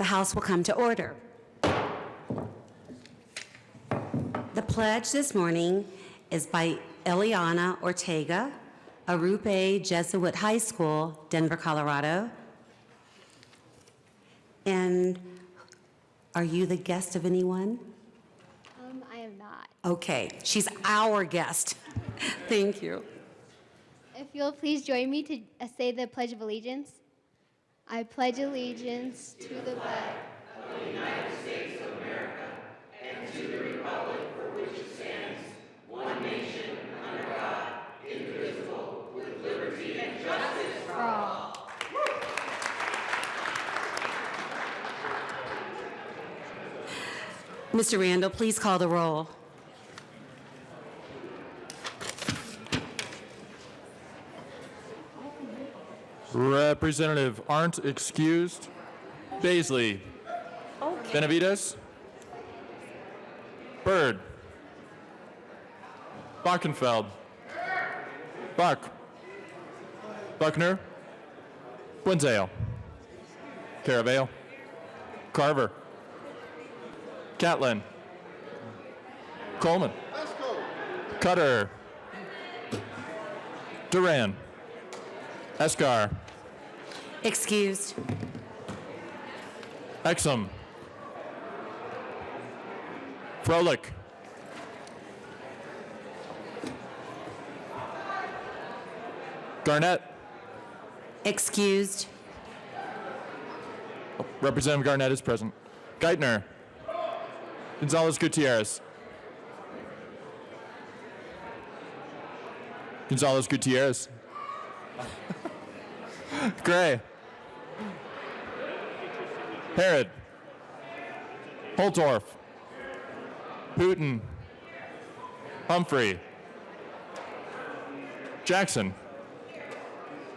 House will come to order. The pledge this morning is by Eliana Ortega, Arupe Jesuit High School, Denver, Colorado. And are you the guest of anyone? I am not. Okay, she's our guest. Thank you. If you'll please join me to say the Pledge of Allegiance. I pledge allegiance to the flag for all. Mr. Randall, please call the roll. Representative Arndt excused. Baisley. Benavides. Byrd. Bockenfeld. Buck. Buckner. Winsale. Caravale. Carver. Catlin. Coleman. Cutter. Duran. Escar. Excused. Exum. Froelich. Garnett. Excused. Representative Garnett is present. Geithner. Gonzalez Gutierrez. Gonzalez Gutierrez. Gray. Herod. Holtorf. Putin. Humphrey. Jackson.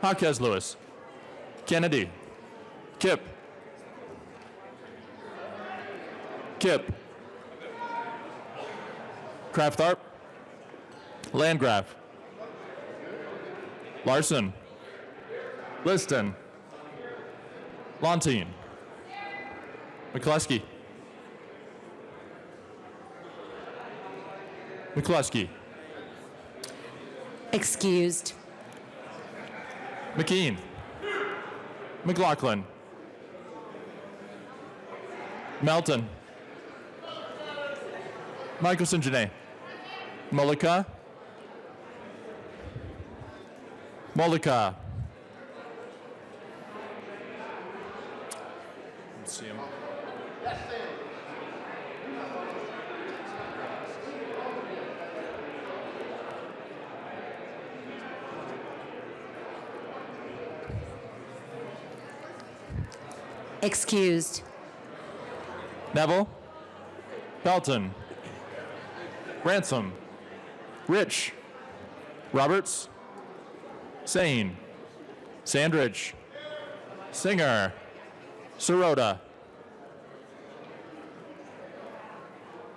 Jaquez Lewis. Kennedy. Kip. Kip. Kraftarp. Landgraf. Larson. Liston. Lontine. McCluskey. McCluskey. Excused. McKean. McLaughlin. Melton. Michelson Janae. Mullica. Mullica. Let's see him. Excused. Neville. Pelton. Ransom. Rich. Roberts. Sane. Sandridge. Singer. Sirota.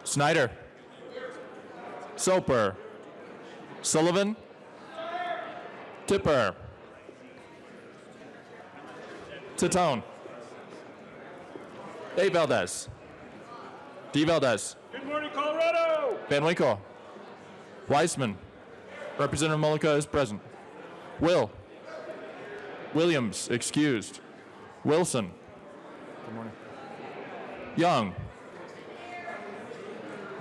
Snyder. Soper. Sullivan. Tipper. Titone. A. Valdez. D. Valdez. Good morning, Colorado! Van Winkle. Weissman. Representative Mullica is present. Will. Williams, excused. Wilson. Good morning. Young.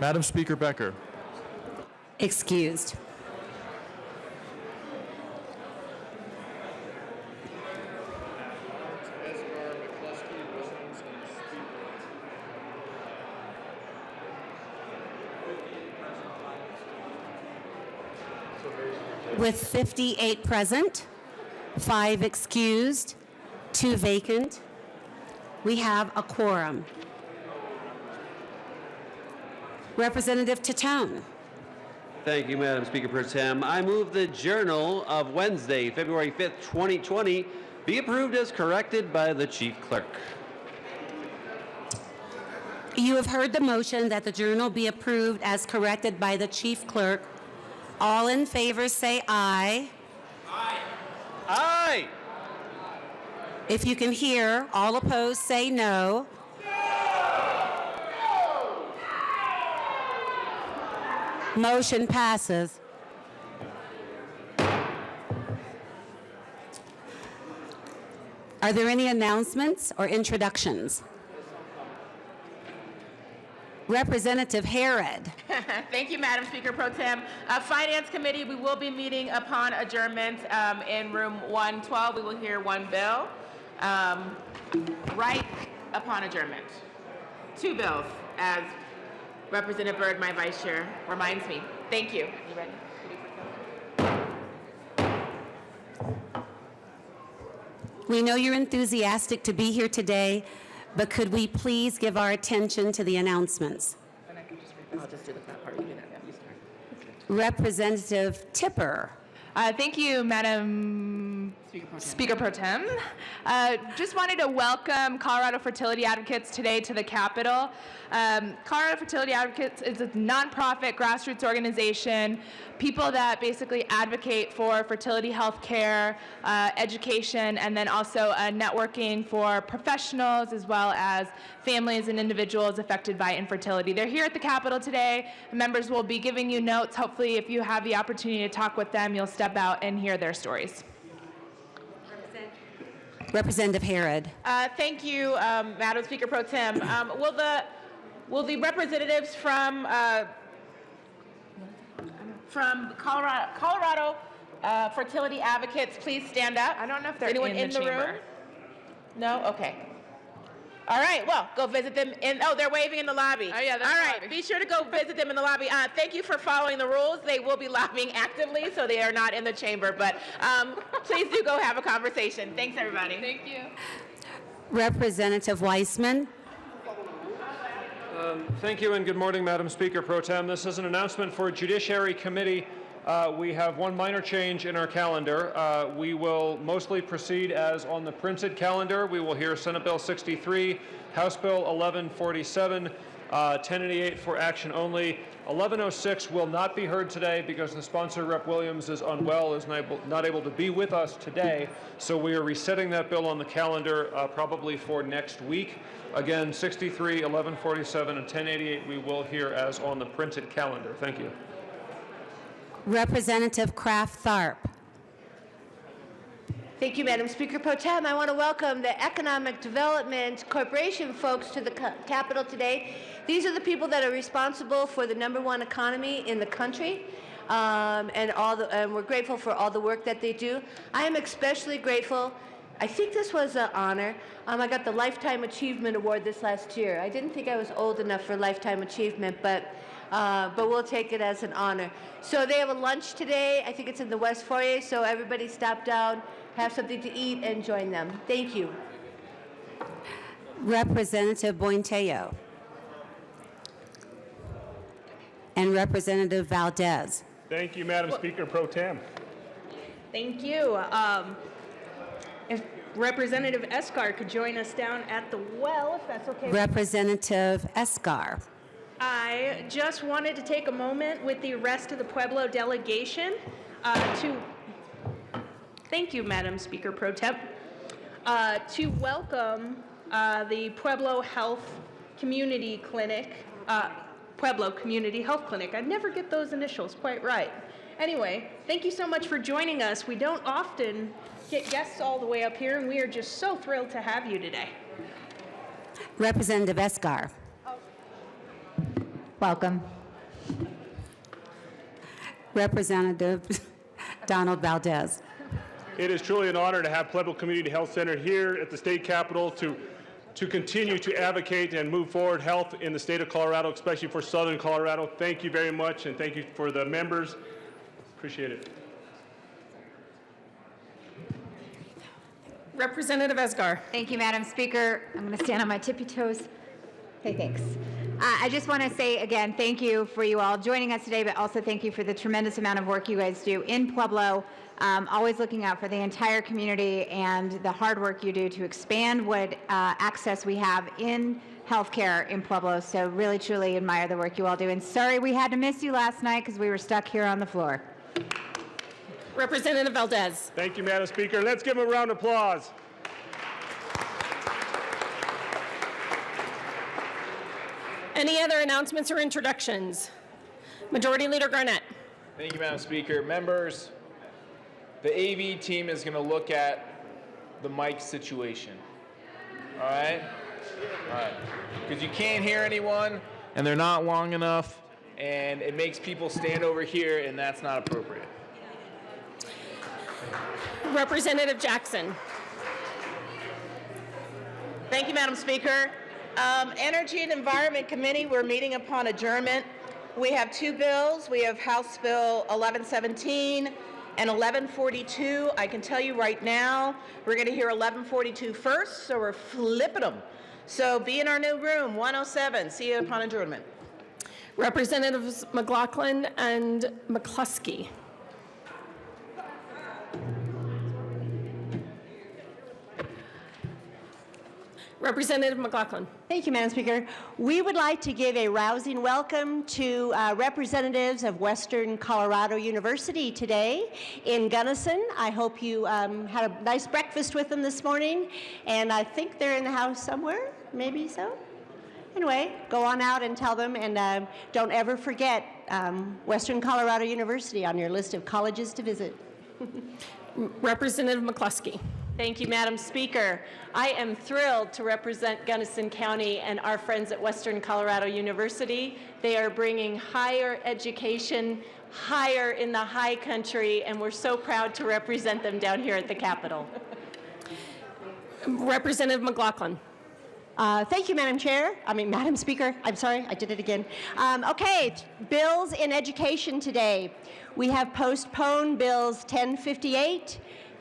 Madam Speaker Becker. Excused. With 58 present, 5 excused, 2 vacant, we have a quorum. Representative Titone. Thank you, Madam Speaker Pro Tem. I move the Journal of Wednesday, February 5th, 2020, be approved as corrected by the Chief Clerk. You have heard the motion that the journal be approved as corrected by the Chief Clerk. All in favor say aye. Aye. Aye. If you can hear, all opposed say no. Motion passes. Are there any announcements or introductions? Representative Harrod. Thank you, Madam Speaker Pro Tem. Finance Committee, we will be meeting upon adjournment in room 112. We will hear one bill right upon adjournment. Two bills, as Representative Byrd, my vice chair, reminds me. Thank you. You ready? We know you're enthusiastic to be here today, but could we please give our attention to the announcements? I'll just do the clap part. You do that. You start. Representative Tipper. Thank you, Madam Speaker Pro Tem. Just wanted to welcome Colorado Fertility Advocates today to the Capitol. Colorado Fertility Advocates is a nonprofit grassroots organization, people that basically advocate for fertility health care, education, and then also networking for professionals as well as families and individuals affected by infertility. They're here at the Capitol today. Members will be giving you notes. Hopefully, if you have the opportunity to talk with them, you'll step out and hear their stories. Representative Harrod. Thank you, Madam Speaker Pro Tem. Will the representatives from Colorado Fertility Advocates please stand up? I don't know if they're Anyone in the chamber. room? No? Okay. All right, well, go visit them they're waving in the lobby. Oh, yeah, they're all in the right, lobby. be sure to go visit them in the lobby. Thank you for following the rules. They will be lobbying actively, so they are not in the chamber, but please do go have a conversation. Thanks, everybody. Thank you. Representative Weissman. Thank you and good morning, Madam Speaker Pro Tem. This is an announcement for Judiciary Committee. We have one minor change in our calendar. We will mostly proceed as on the printed calendar. We will hear Senate Bill 63, House Bill 1147, 1088 for action only. 1106 will not be heard today because the sponsor, Rep. Williams, is unwell, is not able to be with us today. So we are resetting that bill on the calendar probably for next week. Again, 63, 1147, and 1088 we will hear as on the printed calendar. Thank you. Representative Kraft Tharp. Thank you, Madam Speaker Pro Tem. I want to welcome the Economic Development Corporation folks to the Capitol today. These are the people that are responsible for the #1 economy in the country, and we're grateful for all the work that they do. I am especially grateful. I think this was an honor. I got the Lifetime Achievement Award this last year. I didn't think I was old enough for Lifetime Achievement, but we'll take it as an honor. So they have a lunch today. I think it's in the West Foyer, so everybody stop down, have something to eat, and join them. Thank you. Representative Bointello. And Representative Valdez. Thank you, Madam Speaker Pro Tem. Thank you. If Representative Escar could join us down at the well, if that's okay. Representative Escar. I just wanted to take a moment with the rest of the Pueblo delegation to thank you, Madam Speaker Pro Tem, to welcome the Pueblo Health Community Clinic, Pueblo Community Health Clinic. I never get those initials quite right. Anyway, thank you so much for joining us. We don't often get guests all the way up here, and we are just so thrilled to have you today. Representative Escar. Welcome. Representative Donald Valdez. It is truly an honor to have Pueblo Community Health Center here at the state capitol to continue to advocate and move forward health in the state of Colorado, especially for Southern Colorado. Thank you very much, and thank you for the members. Appreciate it. Representative Esgar. Thank you, Madam Speaker. I'm going to stand on my tippy toes. Okay, thanks. I just want to say again, thank you for you all joining us today, but also thank you for the tremendous amount of work you guys do in Pueblo, always looking out for the entire community and the hard work you do to expand what access we have in healthcare in Pueblo. So really, truly admire the work you all do. And sorry we had to miss you last night because we were stuck here on the floor. Representative Valdez. Thank you, Madam Speaker. Let's give them a round of applause. Any other announcements or introductions? Majority Leader Garnett. Thank you, Madam Speaker. Members, the AV team is going to look at the mic situation. All right? All right. Because you can't hear anyone, and they're not long enough, and it makes people stand over here, and that's not appropriate. Representative Jackson. Thank you, Madam Speaker. Energy and Environment Committee, we're meeting upon adjournment. We have two bills. We have House Bill 1117 and 1142. I can tell you right now, we're going to hear 1142 first, so we're flipping them. So be in our new room, 107. See you upon adjournment. Representatives McLaughlin and McCluskey. Representative McLaughlin. Thank you, Madam Speaker. We would like to give a rousing welcome to representatives of Western Colorado University today in Gunnison. I hope you had a nice breakfast with them this morning, and I think they're in the house somewhere, maybe so. Anyway, go on out and tell them, and don't ever forget Western Colorado University on your list of colleges to visit. Representative McCluskey. Thank you, Madam Speaker. I am thrilled to represent Gunnison County and our friends at Western Colorado University. They are bringing higher education higher in the high country, and we're so proud to represent them down here at the Capitol. Representative McLaughlin. Thank you, Madam Speaker. I'm sorry, I did it again. Okay, bills in education today. We have postponed bills 1058,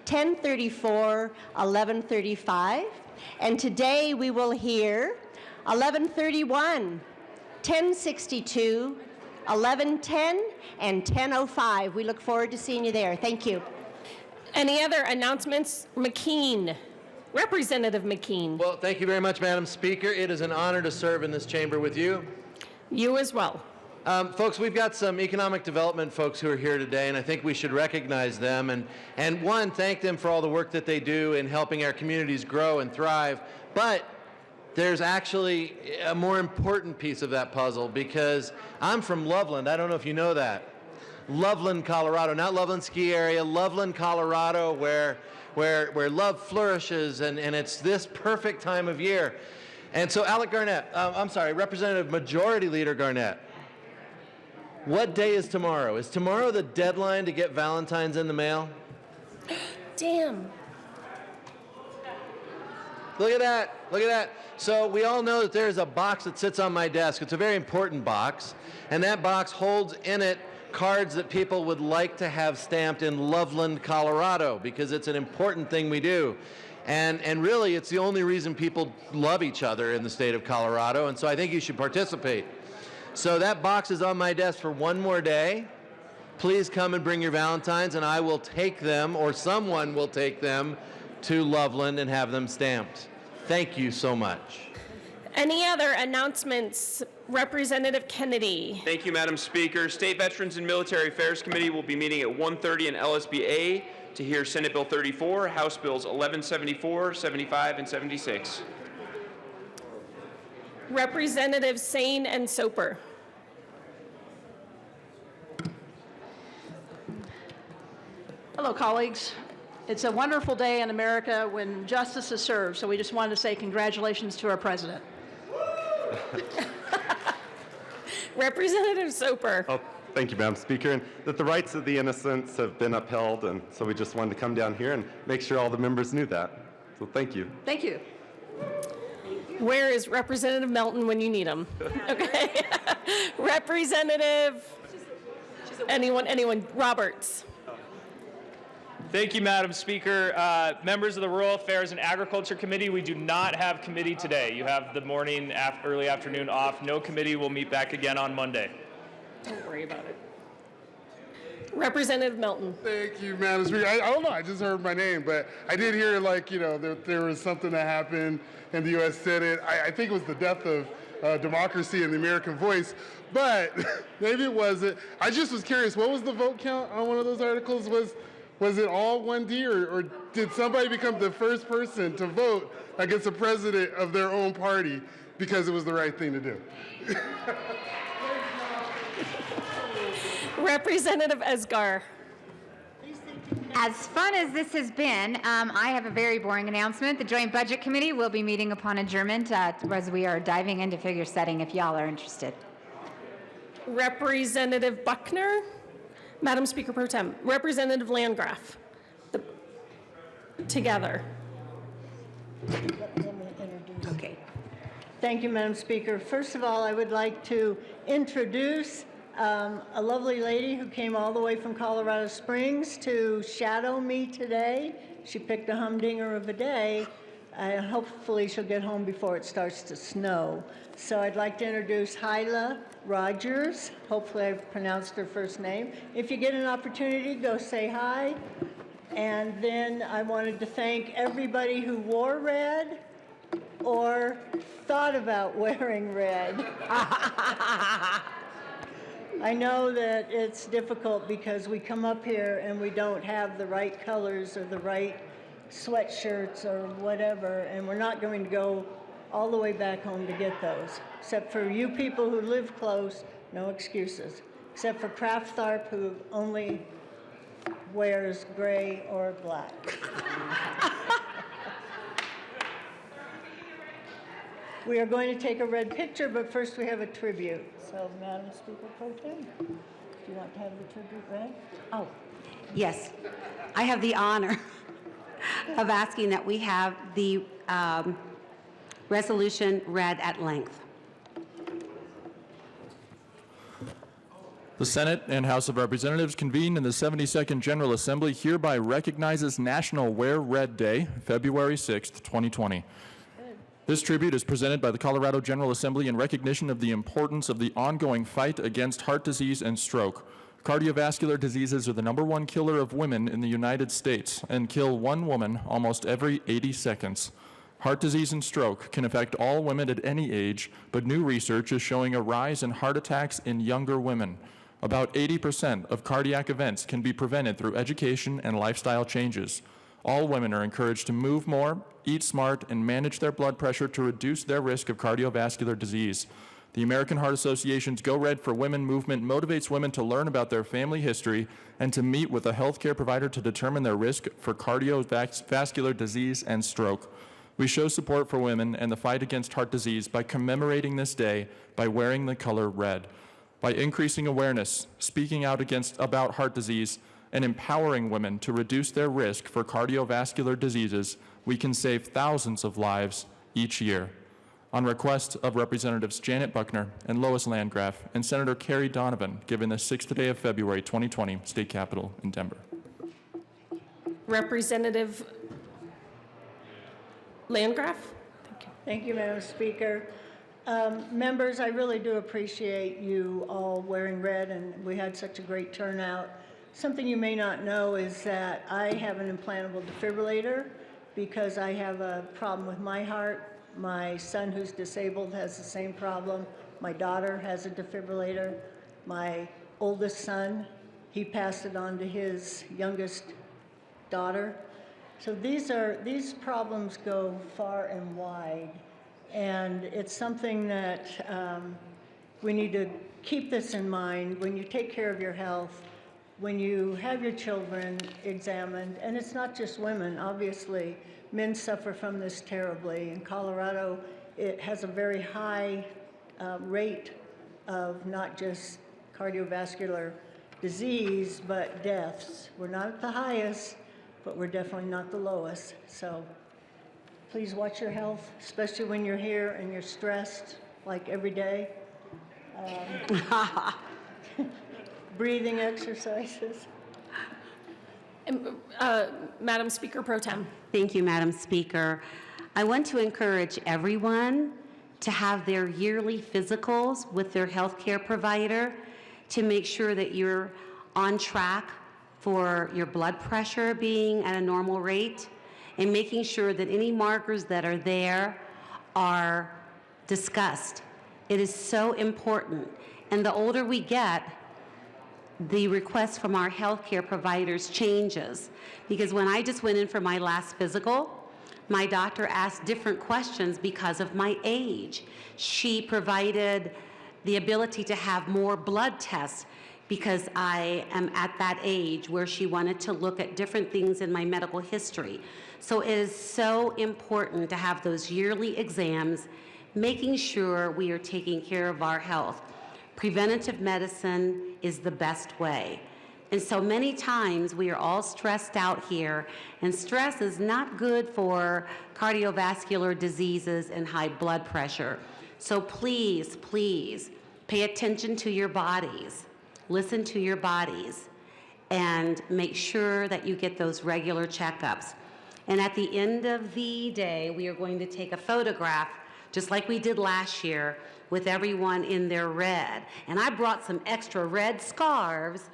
1034, 1135, and today we will hear 1131, 1062, 1110, and 1005. We look forward to seeing you there. Thank you. Any other announcements? McKean. Representative McKean. Well, thank you very much, Madam Speaker. It is an honor to serve in this chamber with you. You as well. Folks, we've got some economic development folks who are here today, and I think we should recognize them and one, thank them for all the work that they do in helping our communities grow and thrive. But there's actually a more important piece of that puzzle, because I'm from Loveland. I don't know if you know that. Loveland, Colorado, not Loveland ski area, Loveland, Colorado, where love flourishes, and it's this perfect time of year. And so Alec Garnett, Representative Majority Leader Garnett, what day is tomorrow? Is tomorrow the deadline to get Valentine's in the mail? Damn. Look at that, look at that. So we all know that there's a box that sits on my desk. It's a very important box, and that box holds in it cards that people would like to have stamped in Loveland, Colorado, because it's an important thing we do. And really, it's the only reason people love each other in the state of Colorado, and so I think you should participate. So that box is on my desk for one more day. Please come and bring your Valentines, and I will take them, or someone will take them, to Loveland and have them stamped. Thank you so much. Any other announcements? Representative Kennedy. Thank you, Madam Speaker. State Veterans and Military Affairs Committee will be meeting at 1:30 in LSB-A to hear Senate Bill 34, House Bills 1174, 75, and 76. Representatives Sane and Soper. Hello, colleagues. It's a wonderful day in America when justice is served, so we just wanted to say congratulations to our president. Representative Soper. Oh, thank you, Madam Speaker. And that the rights of the innocents have been upheld, and so we just wanted to come down here and make sure all the members knew that. So thank you. Thank you. Where is Representative Melton when you need him? Okay. Representative, anyone, Roberts. Thank you, Madam Speaker. Members of the Rural Affairs and Agriculture Committee, we do not have committee today. You have the morning, early afternoon off. No committee will meet back again on Monday. Don't worry about it. Representative Melton. Thank you, Madam Speaker. I don't know, I just heard my name, but I did hear, there was something that happened in the U.S. Senate. I think it was the death of democracy and the American voice, but maybe it wasn't. I just was curious, what was the vote count on one of those articles? Was it all 1D, or did somebody become the first person to vote against the president of their own party because it was the right thing to do? Representative Esgar. As fun as this has been, I have a very boring announcement. The Joint Budget Committee will be meeting upon adjournment as we are diving into figure setting if y'all are interested. Representative Buckner. Madam Speaker Pro Tem. Representative Landgraf. Together. Okay. Thank you, Madam Speaker. First of all, I would like to introduce a lovely lady who came all the way from Colorado Springs to shadow me today. She picked a humdinger of a day, and hopefully she'll get home before it starts to snow. So I'd like to introduce Hyla Rogers. Hopefully I've pronounced her first name. If you get an opportunity, go say hi. And then I wanted to thank everybody who wore red or thought about wearing red. I know that it's difficult because we come up here and we don't have the right colors or the right sweatshirts or whatever, and we're not going to go all the way back home to get those. Except for you people who live close, no excuses. Except for Kraft Tharp, who only wears gray or black. We are going to take a red picture, but first we have a tribute. So, Madam Speaker Pro Tem, do you want to have the tribute read? Oh, yes. I have the honor of asking that we have the resolution read at length. The Senate and House of Representatives convened in the 72nd General Assembly hereby recognizes National Wear Red Day, February 6th, 2020. This tribute is presented by the Colorado General Assembly in recognition of the importance of the ongoing fight against heart disease and stroke. Cardiovascular diseases are the #1 killer of women in the United States and kill one woman almost every 80 seconds. Heart disease and stroke can affect all women at any age, but new research is showing a rise in heart attacks in younger women. About 80% of cardiac events can be prevented through education and lifestyle changes. All women are encouraged to move more, eat smart, and manage their blood pressure to reduce their risk of cardiovascular disease. The American Heart Association's Go Red for Women movement motivates women to learn about their family history and to meet with a healthcare provider to determine their risk for cardiovascular disease and stroke. We show support for women and the fight against heart disease by commemorating this day by wearing the color red. By increasing awareness, speaking out about heart disease, and empowering women to reduce their risk for cardiovascular diseases, we can save thousands of lives each year. On request of Representatives Janet Buckner and Lois Landgraf and Senator Carrie Donovan, given the 6th day of February 2020, State Capitol in Denver. Representative Landgraf. Thank you, Madam Speaker. Members, I really do appreciate you all wearing red, and we had such a great turnout. Something you may not know is that I have an implantable defibrillator because I have a problem with my heart. My son, who's disabled, has the same problem. My daughter has a defibrillator. My oldest son, he passed it on to his youngest daughter. So these problems go far and wide, and it's something that we need to keep this in mind when you take care of your health, when you have your children examined. And it's not just women, obviously. Men suffer from this terribly. In Colorado, it has a very high rate of not just cardiovascular disease, but deaths. We're not at the highest, but we're definitely not the lowest. So please watch your health, especially when you're here and you're stressed, like every day. Breathing exercises. Madam Speaker Pro Tem. Thank you, Madam Speaker. I want to encourage everyone to have their yearly physicals with their healthcare provider to make sure that you're on track for your blood pressure being at a normal rate and making sure that any markers that are there are discussed. It is so important. And the older we get, the request from our healthcare providers changes. Because when I just went in for my last physical, my doctor asked different questions because of my age. She provided the ability to have more blood tests because I am at that age where she wanted to look at different things in my medical history. So it is so important to have those yearly exams, making sure we are taking care of our health. Preventative medicine is the best way. And so many times we are all stressed out here, and stress is not good for cardiovascular diseases and high blood pressure. So please, please pay attention to your bodies, listen to your bodies, and make sure that you get those regular checkups. And at the end of the day, we are going to take a photograph, just like we did last year, with everyone in their red. And I brought some extra red scarves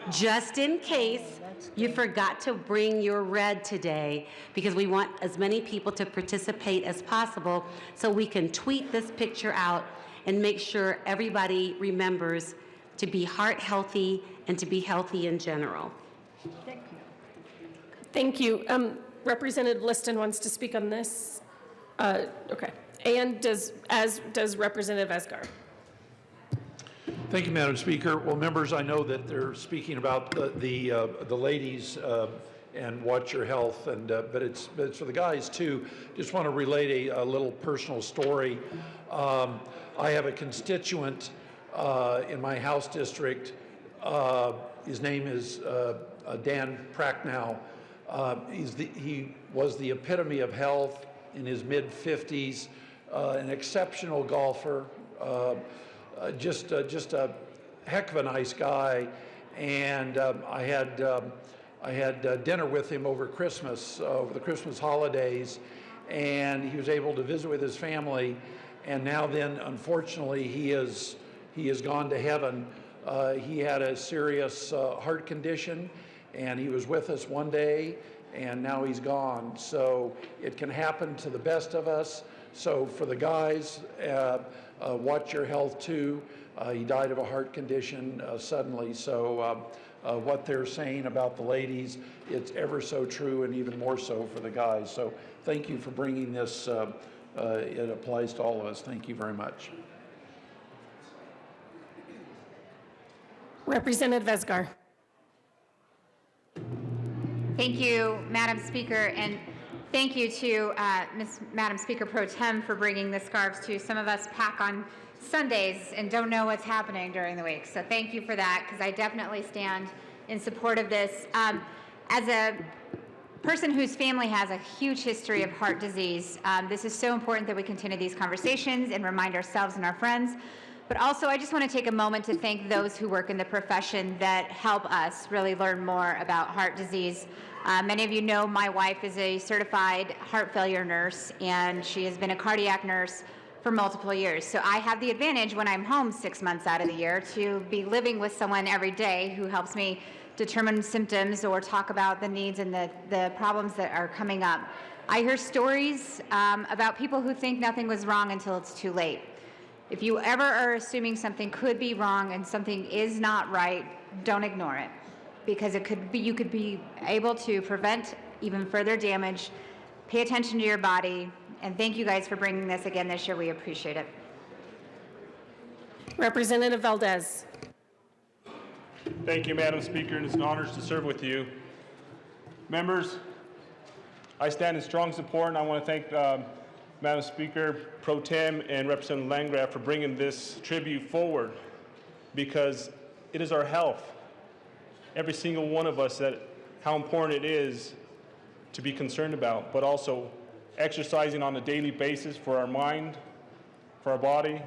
just in case you forgot to bring your red today, because we want as many people to participate as possible so we can tweet this picture out and make sure everybody remembers to be heart healthy and to be healthy in general. Thank you. Representative Liston wants to speak on this. Okay. And does Representative Esgar. Thank you, Madam Speaker. Well, members, I know that they're speaking about the ladies and watch your health, and but it's for the guys too. Just want to relate a little personal story. I have a constituent in my House district. His name is Dan Pracknow. He was the epitome of health in his mid-50s, an exceptional golfer. Just a heck of a nice guy, and I had dinner with him over Christmas, over the Christmas holidays, and he was able to visit with his family. And now then, unfortunately, he has gone to heaven. He had a serious heart condition, and he was with us one day, and now he's gone. So it can happen to the best of us. So for the guys, watch your health too. He died of a heart condition suddenly. So what they're saying about the ladies, it's ever so true, and even more so for the guys. So thank you for bringing this. It applies to all of us. Thank you very much. Representative Esgar. Thank you, Madam Speaker, and thank you to Madam Speaker Pro Tem for bringing the scarves too. Some of us pack on Sundays and don't know what's happening during the week. So thank you for that, because I definitely stand in support of this. As a person whose family has a huge history of heart disease, this is so important that we continue these conversations and remind ourselves and our friends. But also, I just want to take a moment to thank those who work in the profession that help us really learn more about heart disease. Many of you know my wife is a certified heart failure nurse, and she has been a cardiac nurse for multiple years. So I have the advantage when I'm home 6 months out of the year to be living with someone every day who helps me determine symptoms or talk about the needs and the problems that are coming up. I hear stories about people who think nothing was wrong until it's too late. If you ever are assuming something could be wrong and something is not right, don't ignore it, because you could be able to prevent even further damage. Pay attention to your body, and thank you guys for bringing this again this year. We appreciate it. Representative Valdez. Thank you, Madam Speaker, and it's an honor to serve with you. Members, I stand in strong support, and I want to thank Madam Speaker Pro Tem and Representative Landgraf for bringing this tribute forward, because it is our health, every single one of us, that how important it is to be concerned about, but also exercising on a daily basis for our mind, for our body,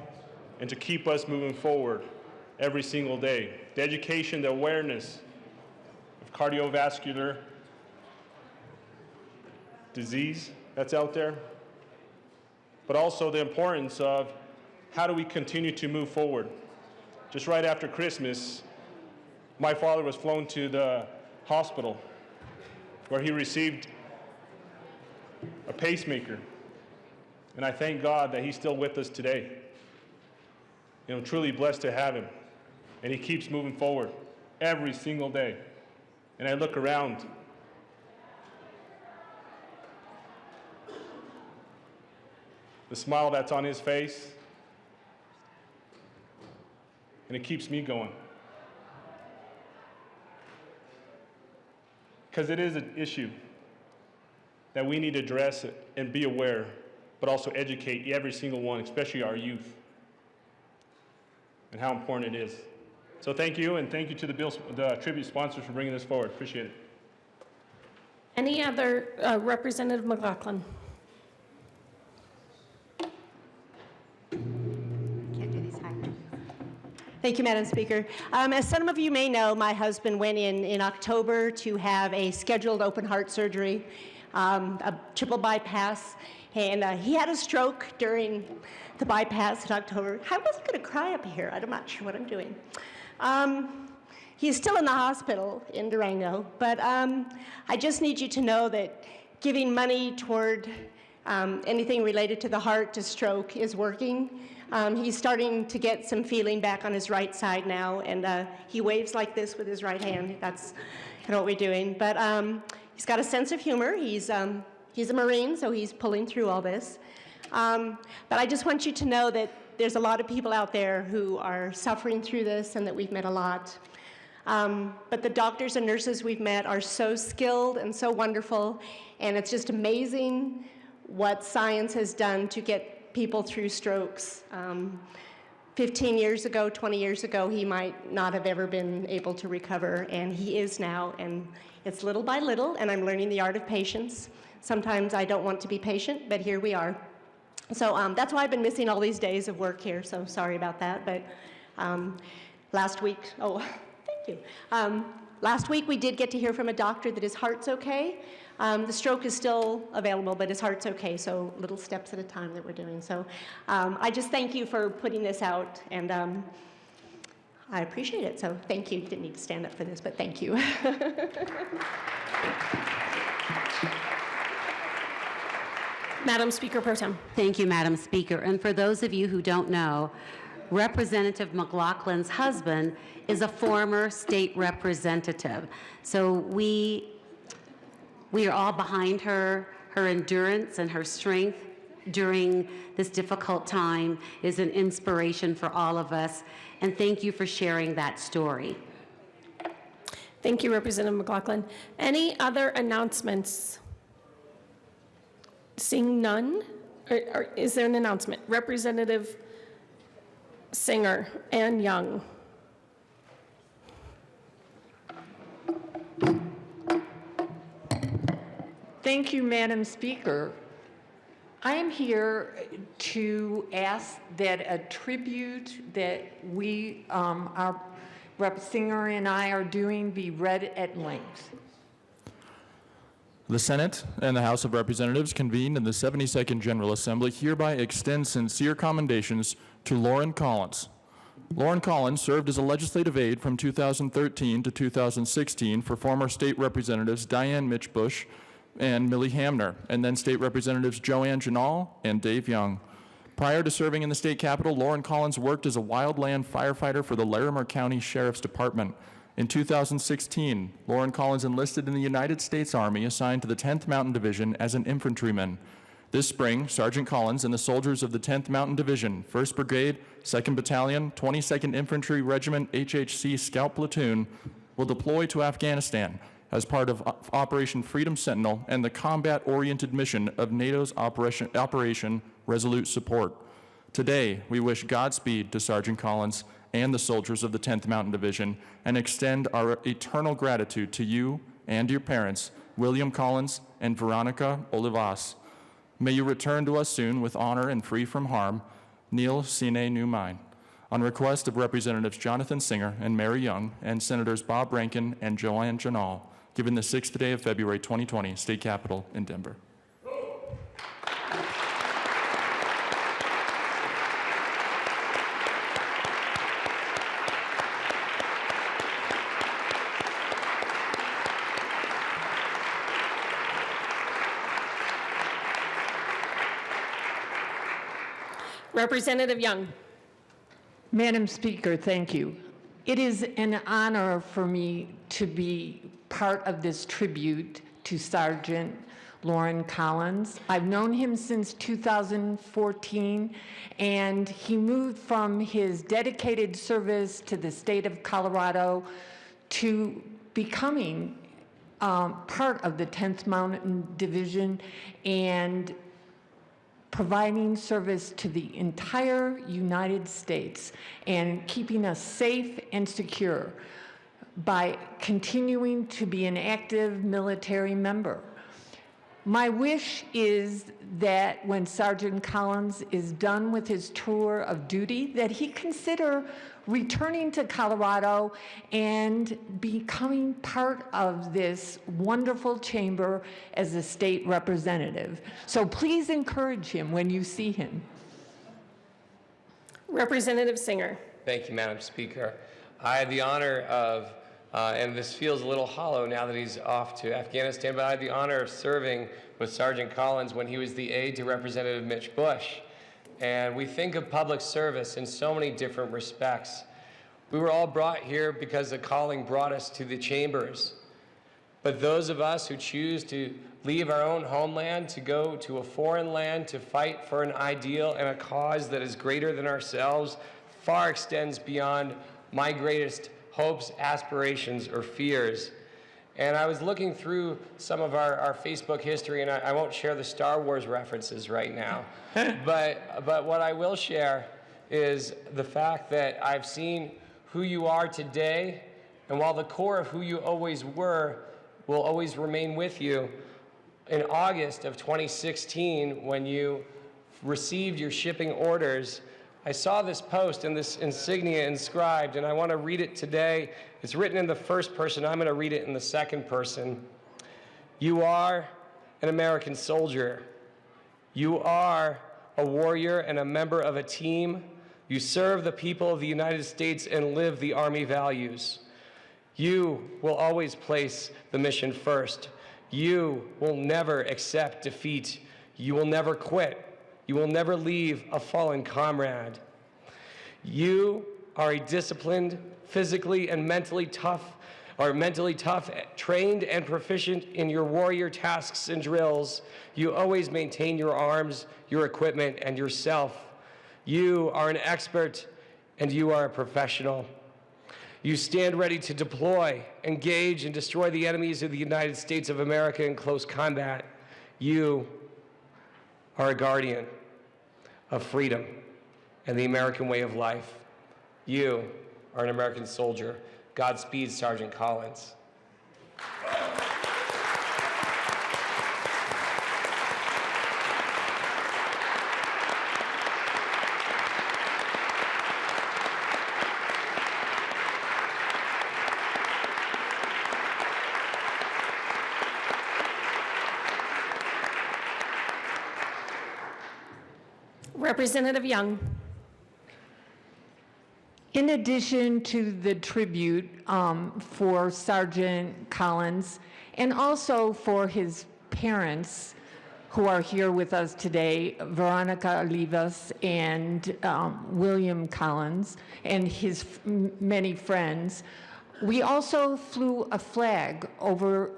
and to keep us moving forward every single day. The education, the awareness of cardiovascular disease that's out there, but also the importance of how do we continue to move forward. Just right after Christmas, my father was flown to the hospital where he received a pacemaker. And I thank God that he's still with us today. You know, truly blessed to have him. And he keeps moving forward every single day. And I look around, the smile that's on his face, and it keeps me going. because it is an issue that we need to address it and be aware, but also educate every single one, especially our youth, and how important it is. So thank you, and thank you to the tribute sponsors for bringing this forward. Appreciate it. Any other, Representative McLaughlin? Thank you, Madam Speaker. As some of you may know, my husband went in October to have a scheduled open heart surgery, a triple bypass, and he had a stroke during the bypass in October. I wasn't going to cry up here. I'm not sure what I'm doing. He's still in the hospital in Durango, but I just need you to know that giving money toward anything related to the heart, to stroke, is working. He's starting to get some feeling back on his right side now, and he waves like this with his right hand. That's kind of what we're doing. But he's got a sense of humor. He's a Marine, so he's pulling through all this. But I just want you to know that there's a lot of people out there who are suffering through this, and that we've met a lot. But the doctors and nurses we've met are so skilled and so wonderful, and it's just amazing what science has done to get people through strokes. 15 years ago, 20 years ago, he might not have ever been able to recover, and he is now, and it's little by little, and I'm learning the art of patience. Sometimes I don't want to be patient, but here we are. So that's why I've been missing all these days of work here, so sorry about that, but last week, thank you. Last week we did get to hear from a doctor that his heart's okay. The stroke is still available, but his heart's okay, so little steps at a time that we're doing. So I just thank you for putting this out, and I appreciate it. So thank you. You didn't need to stand up for this, but thank you. Madam Speaker Pro Tem. Thank you, Madam Speaker. And for those of you who don't know, Representative McLaughlin's husband is a former state representative. So we are all behind her. Her endurance and her strength during this difficult time is an inspiration for all of us. And thank you for sharing that story. Thank you, Representative McLaughlin. Any other announcements? Seeing none, or is there an announcement? Representative Singer and Young. Thank you, Madam Speaker. I am here to ask that a tribute that we, our Rep. Singer and I are doing, be read at length. The Senate and the House of Representatives convened in the 72nd General Assembly hereby extend sincere commendations to Lauren Collins. Lauren Collins served as a legislative aide from 2013 to 2016 for former state representatives Diane Mitch Bush and Millie Hamner, and then state representatives Joanne Janal and Dave Young. Prior to serving in the state capitol, Lauren Collins worked as a wildland firefighter for the Larimer County Sheriff's Department. In 2016, Lauren Collins enlisted in the United States Army, assigned to the 10th Mountain Division as an infantryman. This spring, Sergeant Collins and the soldiers of the 10th Mountain Division, 1st Brigade, 2nd Battalion, 22nd Infantry Regiment HHC Scout Platoon will deploy to Afghanistan as part of Operation Freedom Sentinel and the combat-oriented mission of NATO's Operation Resolute Support. Today, we wish Godspeed to Sergeant Collins and the soldiers of the 10th Mountain Division and extend our eternal gratitude to you and your parents, William Collins and Veronica Olivas. May you return to us soon with honor and free from harm. Neil Sine Nu Mine. On request of Representatives Jonathan Singer and Mary Young and Senators Bob Rankin and Joanne Janal, given the 6th day of February 2020, State Capitol in Denver. Representative Young. Madam Speaker, thank you. It is an honor for me to be part of this tribute to Sergeant Lauren Collins. I've known him since 2014, and he moved from his dedicated service to the state of Colorado to becoming part of the 10th Mountain Division and providing service to the entire United States and keeping us safe and secure by continuing to be an active military member. My wish is that when Sergeant Collins is done with his tour of duty, that he consider returning to Colorado and becoming part of this wonderful chamber as a state representative. So please encourage him when you see him. Representative Singer. Thank you, Madam Speaker. I had the honor of, and this feels a little hollow now that he's off to Afghanistan, but I had the honor of serving with Sergeant Collins when he was the aide to Representative Mitch Bush. And we think of public service in so many different respects. We were all brought here because a calling brought us to the chambers. But those of us who choose to leave our own homeland to go to a foreign land to fight for an ideal and a cause that is greater than ourselves far extends beyond my greatest hopes, aspirations, or fears. And I was looking through some of our Facebook history, and I won't share the Star Wars references right now. but what I will share is the fact that I've seen who you are today, and while the core of who you always were will always remain with you, in August of 2016, when you received your shipping orders, I saw this post and this insignia inscribed, and I want to read it today. It's written in the first person. I'm going to read it in the second person. You are an American soldier. You are a warrior and a member of a team. You serve the people of the United States and live the Army values. You will always place the mission first. You will never accept defeat. You will never quit. You will never leave a fallen comrade. You are a disciplined, physically and mentally tough, trained and proficient in your warrior tasks and drills. You always maintain your arms, your equipment, and yourself. You are an expert, and you are a professional. You stand ready to deploy, engage, and destroy the enemies of the United States of America in close combat. You are a guardian of freedom and the American way of life. You are an American soldier. Godspeed, Sergeant Collins. Representative Young. In addition to the tribute for Sergeant Collins and also for his parents who are here with us today, Veronica Olivas and William Collins and his many friends, we also flew a flag over,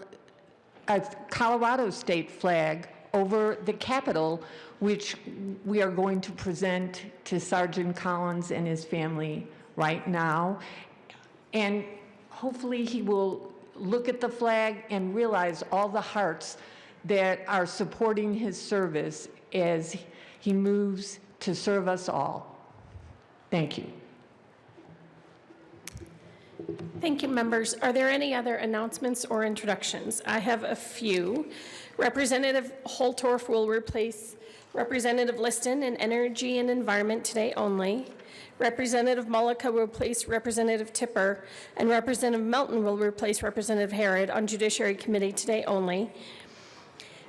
a Colorado state flag over the Capitol, which we are going to present to Sergeant Collins and his family right now. And hopefully he will look at the flag and realize all the hearts that are supporting his service as he moves to serve us all. Thank you. Thank you, members. Are there any other announcements or introductions? I have a few. Representative Holtorf will replace Representative Liston in Energy and Environment today only. Representative Mullica will replace Representative Tipper, and Representative Melton will replace Representative Herod on Judiciary Committee today only.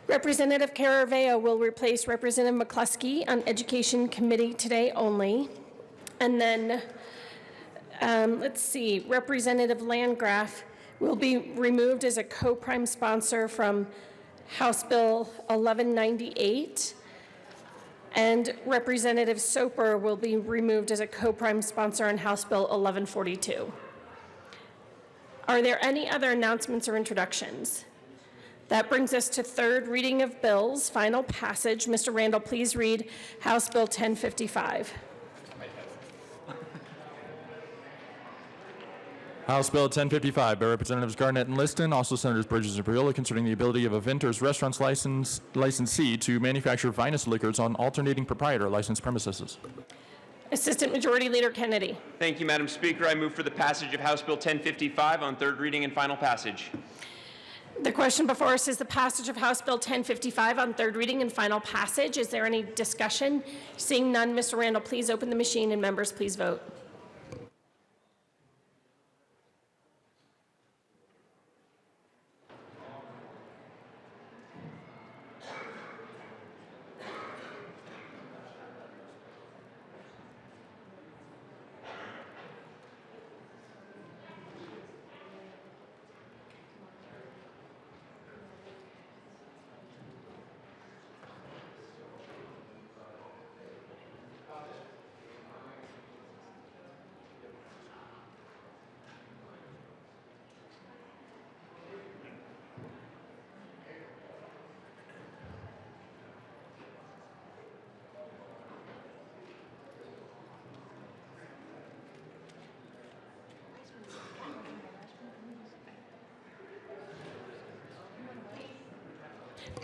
Representative Caraveo will replace Representative McCluskey on Education Committee today only. And then, let's see, Representative Landgraf will be removed as a co-prime sponsor from House Bill 1198. And Representative Soper will be removed as a co-prime sponsor on House Bill 1142. Are there any other announcements or introductions? That brings us to third reading of bills, final passage. Mr. Randall, please read House Bill 1055. House Bill 1055 by Representatives Garnett and Liston, also Senators Bridges and Priola, concerning the ability of a Vinters Restaurants licensee to manufacture vinous liquors on alternating proprietor licensed premises. Assistant Majority Leader Kennedy. Thank you, Madam Speaker. I move for the passage of House Bill 1055 on third reading and final passage. The question before us is the passage of House Bill 1055 on third reading and final passage. Is there any discussion? Seeing none, Mr. Randall, please open the machine and members please vote.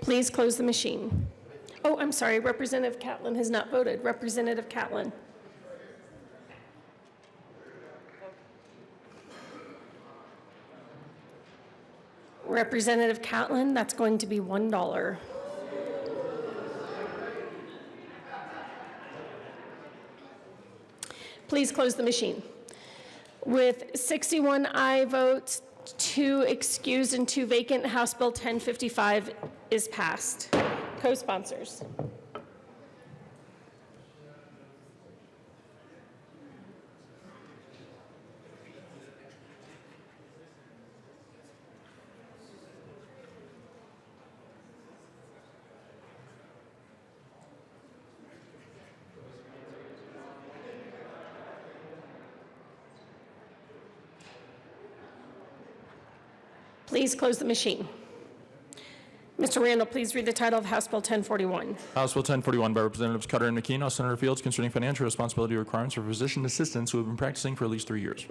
Please close the machine. Oh, I'm sorry, Representative Catlin has not voted. Representative Catlin. Representative Catlin, that's going to be $1. Please close the machine. With 61 aye votes, 2 excused and 2 vacant, House Bill 1055 is passed. Co-sponsors. Please close the machine. Mr. Randall, please read the title of House Bill 1041. House Bill 1041 by Representatives Cutter and McKean, House Senator Fields, concerning financial responsibility requirements for physician assistants who have been practicing for at least 3 years.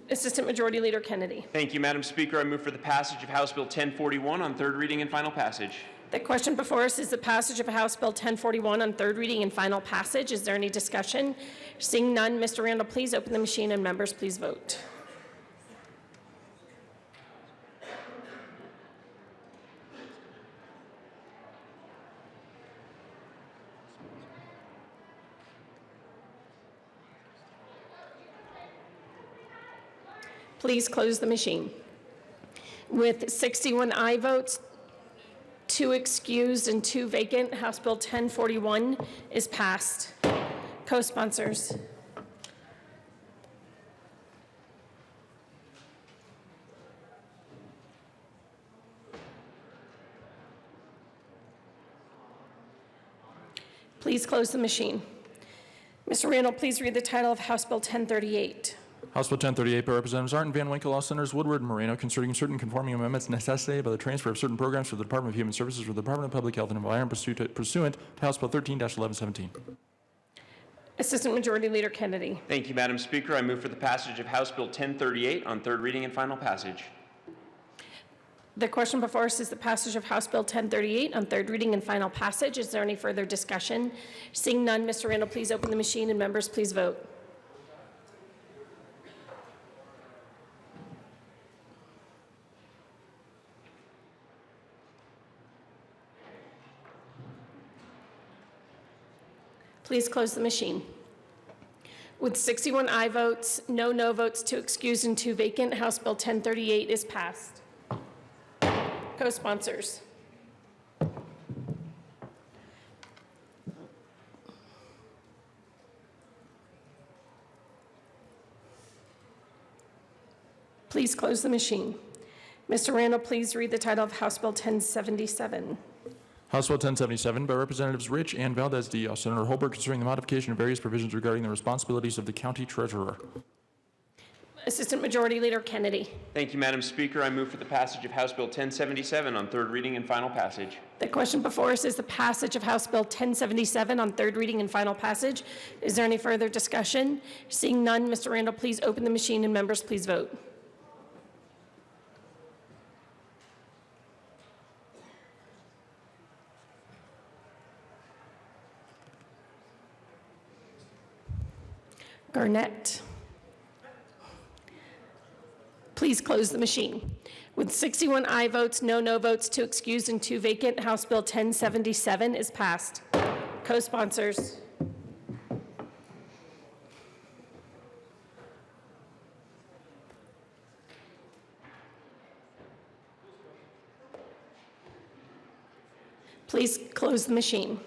Assistant Majority Leader Kennedy. Thank you, Madam Speaker. I move for the passage of House Bill 1041 on third reading and final passage. The question before us is the passage of House Bill 1041 on third reading and final passage. Is there any discussion? Seeing none, Mr. Randall, please open the machine and members please vote. Please close the machine. With 61 aye votes, 2 excused and 2 vacant, House Bill 1041 is passed. Co-sponsors. Please close the machine. Mr. Randall, please read the title of House Bill 1038. House Bill 1038 by Representatives Art and Van Winkle, all Senators Woodward and Moreno, concerning certain conforming amendments necessitated by the transfer of certain programs from the Department of Human Services to the Department of Public Health and Environment pursuant to House Bill 13-1117. Assistant Majority Leader Kennedy. Thank you, Madam Speaker. I move for the passage of House Bill 1038 on third reading and final passage. The question before us is the passage of House Bill 1038 on third reading and final passage. Is there any further discussion? Seeing none, Mr. Randall, please open the machine and members please vote. Please close the machine. With 61 aye votes, no votes, 2 excused and 2 vacant, House Bill 1038 is passed. Co-sponsors. Please close the machine. Mr. Randall, please read the title of House Bill 1077. House Bill 1077 by Representatives Rich and Valdez Diaz, Senator Holbert, concerning the modification of various provisions regarding the responsibilities of the county treasurer. Assistant Majority Leader Kennedy. Thank you, Madam Speaker. I move for the passage of House Bill 1077 on third reading and final passage. The question before us is the passage of House Bill 1077 on third reading and final passage. Is there any further discussion? Seeing none, Mr. Randall, please open the machine and members, please vote. Garnett. Please close the machine. With 61 aye votes, no votes, 2 excused, and 2 vacant, House Bill 1077 is passed. Co-sponsors. Please close the machine.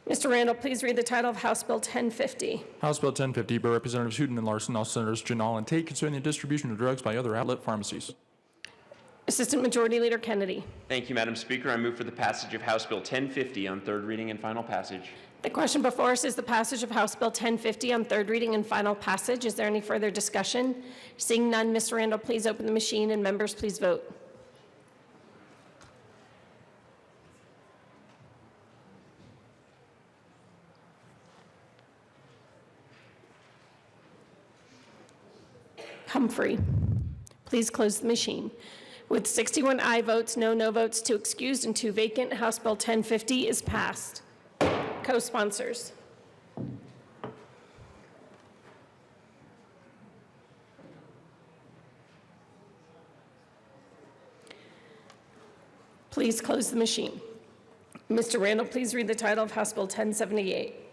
Mr. Randall, please read the title of House Bill 1050. House Bill 1050 by Representatives Hooten and Larson, all Senators Janal and Tate, concerning the distribution of drugs by other outlet pharmacies. Assistant Majority Leader Kennedy. Thank you, Madam Speaker. I move for the passage of House Bill 1050 on third reading and final passage. The question before us is the passage of House Bill 1050 on third reading and final passage. Is there any further discussion? Seeing none, Mr. Randall, please open the machine and members, please vote. Humphrey. Please close the machine. With 61 aye votes, no votes, 2 excused, and 2 vacant, House Bill 1050 is passed. Co-sponsors. Please close the machine. Mr. Randall, please read the title of House Bill 1078.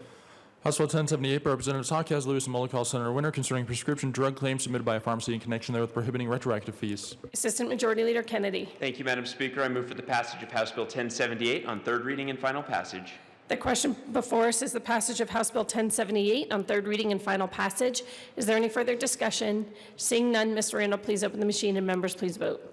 House Bill 1078 by Representatives Hawkes, Lewis, and Mullical, Senator Winter, concerning prescription drug claims submitted by a pharmacy in connection therewith prohibiting retroactive fees. Assistant Majority Leader Kennedy. Thank you, Madam Speaker. I move for the passage of House Bill 1078 on third reading and final passage. The question before us is the passage of House Bill 1078 on third reading and final passage. Is there any further discussion? Seeing none, Mr. Randall, please open the machine and members, please vote.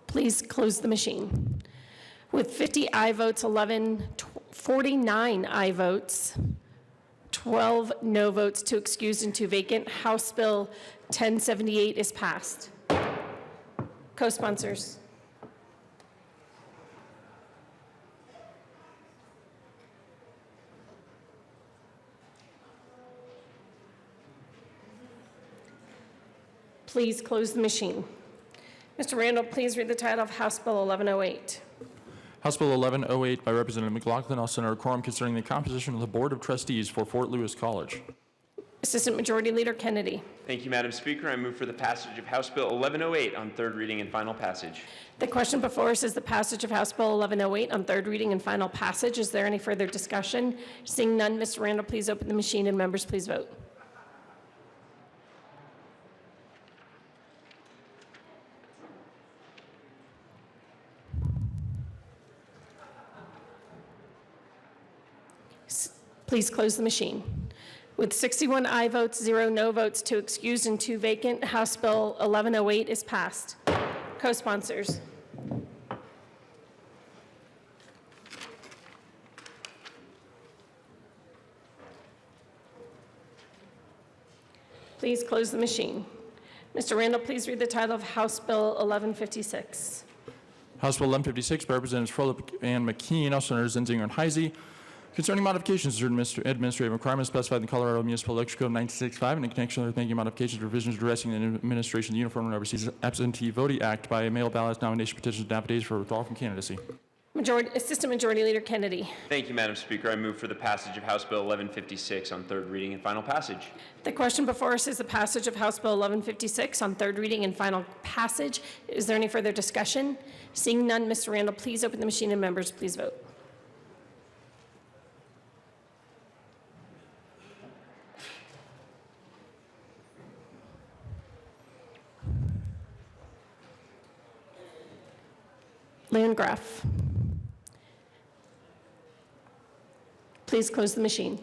Please close the machine. With 50 aye votes, 49 aye votes, 12 no votes, 2 excused, and 2 vacant, House Bill 1078 is passed. Co-sponsors. Please close the machine. Mr. Randall, please read the title of House Bill 1108. House Bill 1108 by Representative McLaughlin, all Senator Quorum, concerning the composition of the Board of Trustees for Fort Lewis College. Assistant Majority Leader Kennedy. Thank you, Madam Speaker. I move for the passage of House Bill 1108 on third reading and final passage. The question before us is the passage of House Bill 1108 on third reading and final passage. Is there any further discussion? Seeing none, Mr. Randall, please open the machine and members, please vote. Please close the machine. With 61 aye votes, 0 no votes, 2 excused, and 2 vacant, House Bill 1108 is passed. Co-sponsors. Please close the machine. Mr. Randall, please read the title of House Bill 1156. House Bill 1156 by Representatives Froelich and McKean, all Senators Zenzinger and Heisey, concerning modifications to administrative requirements specified in the Colorado Municipal Election Code 1965 and in connection with making modifications to provisions addressing the administration of the Uniform and Overseas Absentee Voting Act by mail ballots, nomination petitions, and affidavits for withdrawal from candidacy. Assistant Majority Leader Kennedy. Thank you, Madam Speaker. I move for the passage of House Bill 1156 on third reading and final passage. The question before us is the passage of House Bill 1156 on third reading and final passage. Is there any further discussion? Seeing none, Mr. Randall, please open the machine and members, please vote. Landgraf. Please close the machine.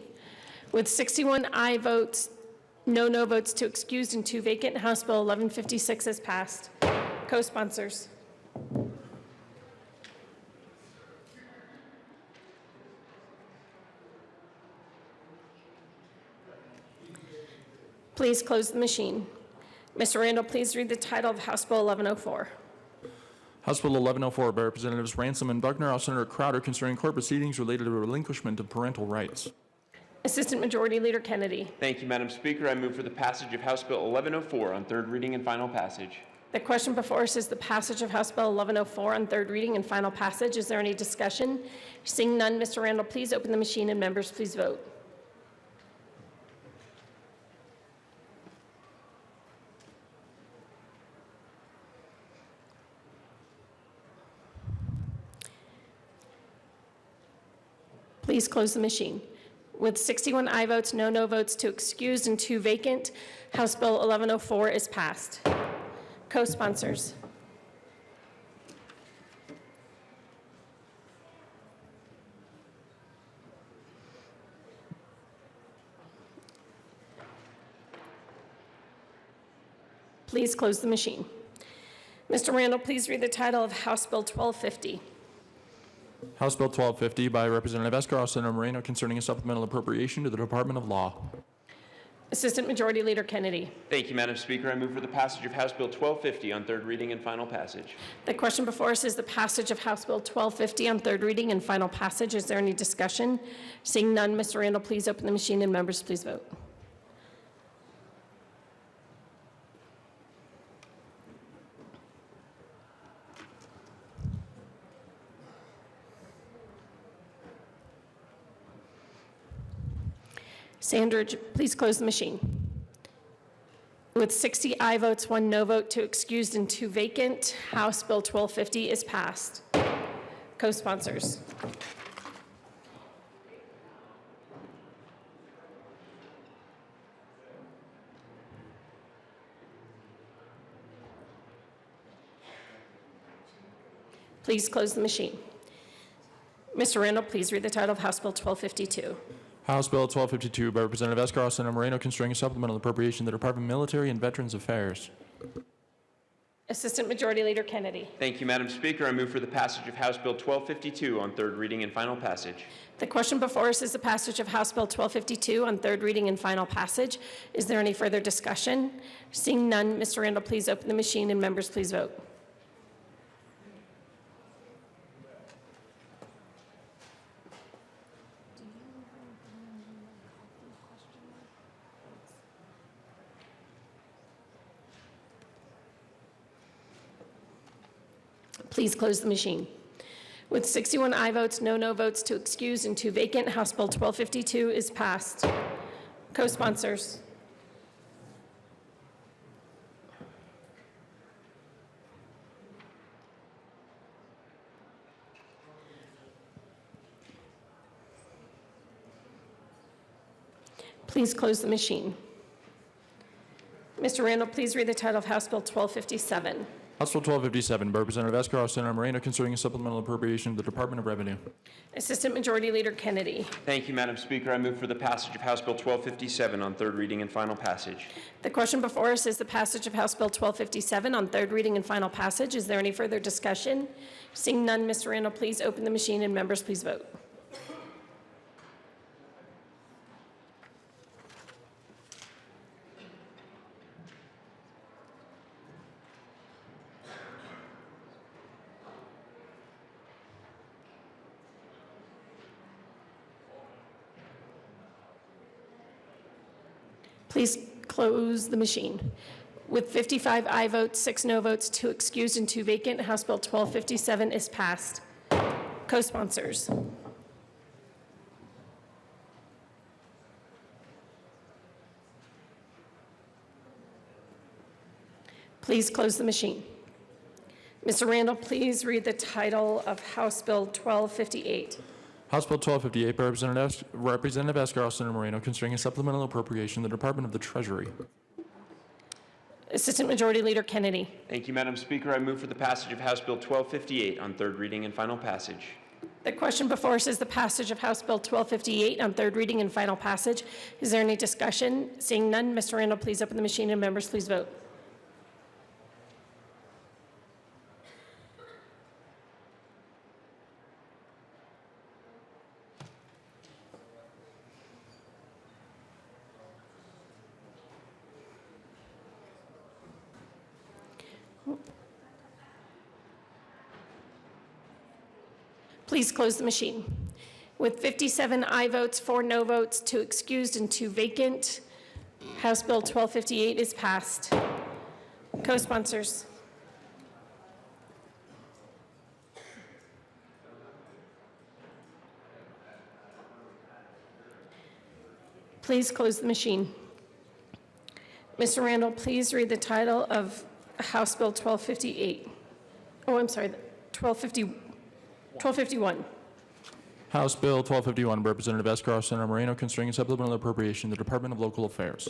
With 61 aye votes, no votes, 2 excused, and 2 vacant, House Bill 1156 is passed. Co-sponsors. Please close the machine. Mr. Randall, please read the title of House Bill 1104. House Bill 1104 by Representatives Ransom and Buckner, House Senator Crowder, concerning court proceedings related to relinquishment of parental rights. Assistant Majority Leader Kennedy. Thank you, Madam Speaker. I move for the passage of House Bill 1104 on third reading and final passage. The question before us is the passage of House Bill 1104 on third reading and final passage. Is there any discussion? Seeing none, Mr. Randall, please open the machine, and members, please vote. Please close the machine. With 61 aye votes, no votes, 2 excused, and 2 vacant, House Bill 1104 is passed. Co-sponsors. Please close the machine. Mr. Randall, please read the title of House Bill 1250. House Bill 1250 by Representative Escar, Senator Moreno, concerning a supplemental appropriation to the Department of Law. Assistant Majority Leader Kennedy. Thank you, Madam Speaker. I move for the passage of House Bill 1250 on third reading and final passage. The question before us is the passage of House Bill 1250 on third reading and final passage. Is there any discussion? Seeing none, Mr. Randall, please open the machine, and members, please vote. Sandridge, please close the machine. With 60 aye votes, 1 no vote, 2 excused, and 2 vacant, House Bill 1250 is passed. Co-sponsors. Please close the machine. Mr. Randall, please read the title of House Bill 1252. House Bill 1252 by Representative Escar, Senator Moreno, concerning a supplemental appropriation to the Department of Military and Veterans Affairs. Assistant Majority Leader Kennedy. Thank you, Madam Speaker. I move for the passage of House Bill 1252 on third reading and final passage. The question before us is the passage of House Bill 1252 on third reading and final passage. Is there any further discussion? Seeing none, Mr. Randall, please open the machine, and members, please vote. Please close the machine. With 61 aye votes, no votes, 2 excused, and 2 vacant, House Bill 1252 is passed. Co-sponsors. Please close the machine. Mr. Randall, please read the title of House Bill 1257. House Bill 1257 by Representative Escar, Senator Moreno, concerning a supplemental appropriation to the Department of Revenue. Assistant Majority Leader Kennedy. Thank you, Madam Speaker. I move for the passage of House Bill 1257 on third reading and final passage. The question before us is the passage of House Bill 1257 on third reading and final passage. Is there any further discussion? Seeing none, Mr. Randall, please open the machine, and members, please vote. Please close the machine. With 55 aye votes, 6 no votes, 2 excused, and 2 vacant, House Bill 1257 is passed. Co-sponsors. Please close the machine. Mr. Randall, please read the title of House Bill 1258. House Bill 1258 by Representative Escar, Senator Moreno, concerning a supplemental appropriation to the Department of the Treasury. Assistant Majority Leader Kennedy. Thank you, Madam Speaker. I move for the passage of House Bill 1258 on third reading and final passage. The question before us is the passage of House Bill 1258 on third reading and final passage. Is there any discussion? Seeing none, Mr. Randall, please open the machine and members, please vote. Please close the machine. With 57 aye votes, 4 no votes, 2 excused, and 2 vacant, House Bill 1258 is passed. Co-sponsors. Please close the machine. Mr. Randall, please read the title of House Bill 1258. Oh, I'm sorry, 1251. House Bill 1251 by Representative Escar, Senator Moreno, concerning a supplemental appropriation to the Department of Local Affairs.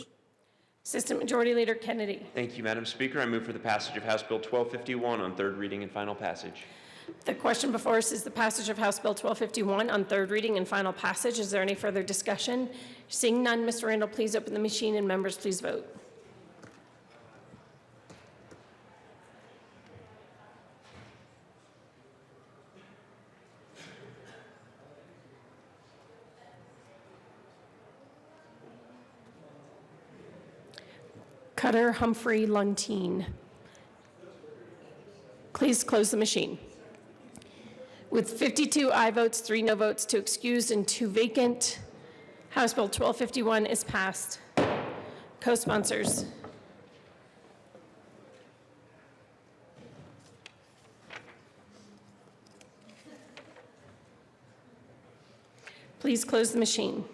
Assistant Majority Leader Kennedy. Thank you, Madam Speaker. I move for the passage of House Bill 1251 on third reading and final passage. The question before us is the passage of House Bill 1251 on third reading and final passage. Is there any further discussion? Seeing none, Mr. Randall, please open the machine and members, please vote. Cutter, Humphrey, Luntine. Please close the machine. With 52 aye votes, 3 no votes, 2 excused, and 2 vacant, House Bill 1251 is passed. Co-sponsors. Please close the machine.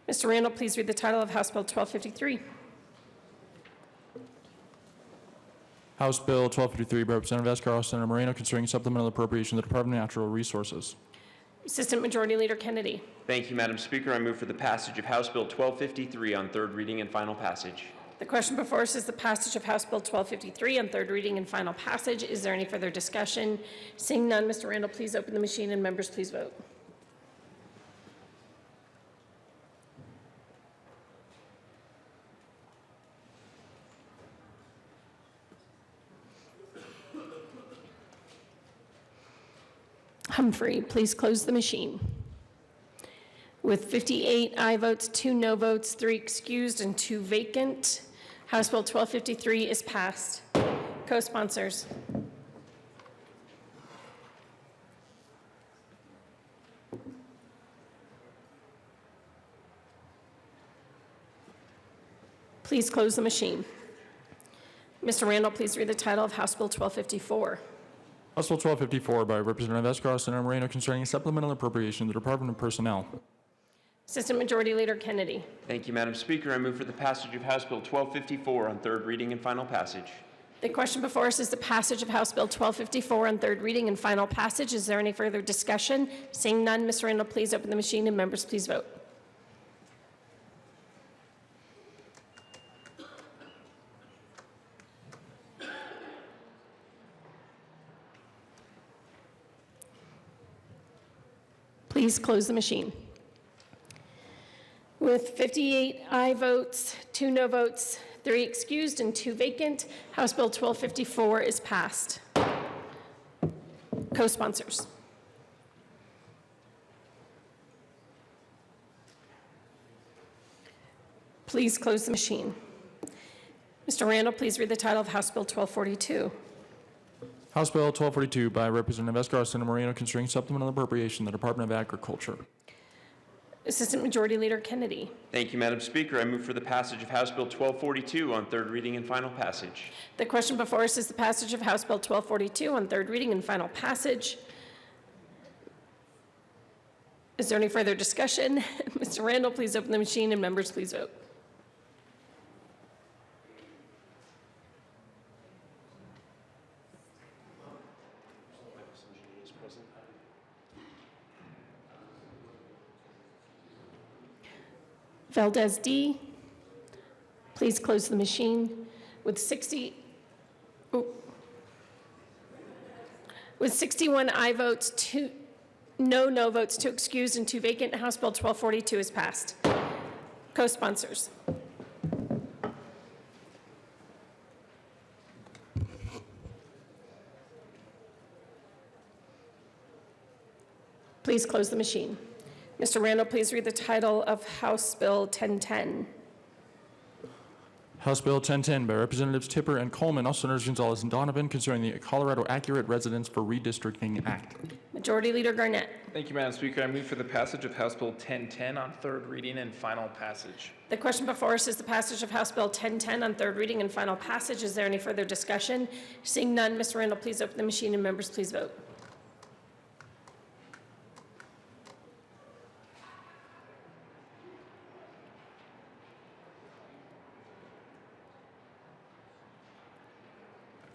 Mr. Randall, please read the title of House Bill 1253. House Bill 1253 by Representative Escar, Senator Moreno, concerning supplemental appropriation to the Department of Natural Resources. Assistant Majority Leader Kennedy. Thank you, Madam Speaker. I move for the passage of House Bill 1253 on third reading and final passage. The question before us is the passage of House Bill 1253 on third reading and final passage. Is there any further discussion? Seeing none, Mr. Randall, please open the machine and members, please vote. Humphrey, please close the machine. With 58 aye votes, 2 no votes, 3 excused, and 2 vacant, House Bill 1253 is passed. Co-sponsors. Please close the machine. Mr. Randall, please read the title of House Bill 1254. House Bill 1254 by Representative Escar, Senator Moreno, concerning a supplemental appropriation to the Department of Personnel. Assistant Majority Leader Kennedy. Thank you, Madam Speaker. I move for the passage of House Bill 1254 on third reading and final passage. The question before us is the passage of House Bill 1254 on third reading and final passage. Is there any further discussion? Seeing none, Mr. Randall, please open the machine and members, please vote. Please close the machine. With 58 aye votes, 2 no votes, 3 excused, and 2 vacant, House Bill 1254 is passed. Co-sponsors. Please close the machine. Mr. Randall, please read the title of House Bill 1242. House Bill 1242 by Representative Escar, Senator Moreno, concerning supplemental appropriation to the Department of Agriculture. Assistant Majority Leader Kennedy. Thank you, Madam Speaker. I move for the passage of House Bill 1242 on third reading and final passage. The question before us is the passage of House Bill 1242 on third reading and final passage. Is there any further discussion? Mr. Randall, please open the machine and members, please vote. Valdez D. Please close the machine. With 61 aye votes, 2 no votes, 2 excused and 2 vacant. House Bill 1242 is passed. Co-sponsors. Please close the machine. Mr. Randall, please read the title of House Bill 1010. House Bill 1010 by Representatives Tipper and Coleman, also Senators Gonzalez and Donovan, concerning the Colorado Accurate Residence for Redistricting Act. Majority Leader Garnett. Thank you, Madam Speaker. I move for the passage of House Bill 1010 on third reading and final passage. The question before us is the passage of House Bill 1010 on third reading and final passage. Is there any further discussion? Seeing none, Mr. Randall, please open the machine and members please vote.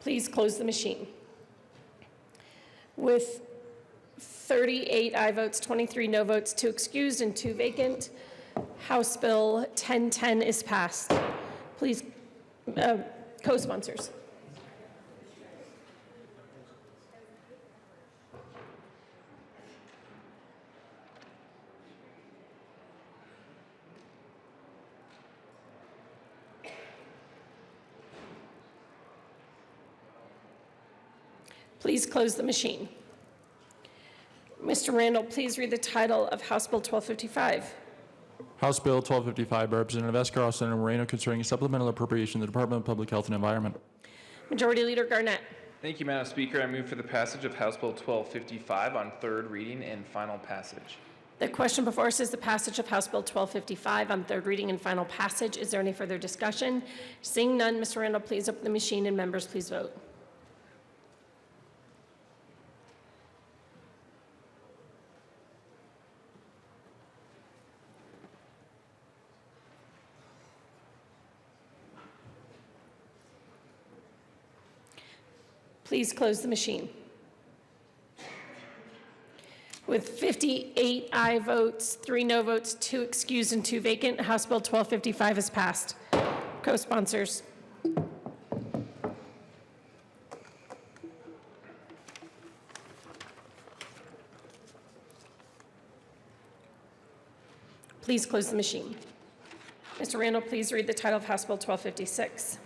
Please close the machine. With 38 aye votes, 23 no votes, 2 excused and 2 vacant, House Bill 1010 is passed. Please, co-sponsors. Please close the machine. Mr. Randall, please read the title of House Bill 1255. House Bill 1255 by Representative Escarral, Senator Moreno, concerning a supplemental appropriation to the Department of Public Health and Environment. Majority Leader Garnett. Thank you, Madam Speaker. I move for the passage of House Bill 1255 on third reading and final passage. The question before us is the passage of House Bill 1255 on third reading and final passage. Is there any further discussion? Seeing none, Mr. Randall, please open the machine and members please vote. Please close the machine. With 58 aye votes, 3 no votes, 2 excused and 2 vacant, House Bill 1255 is passed. Co-sponsors. Please close the machine. Mr. Randall, please read the title of House Bill 1256.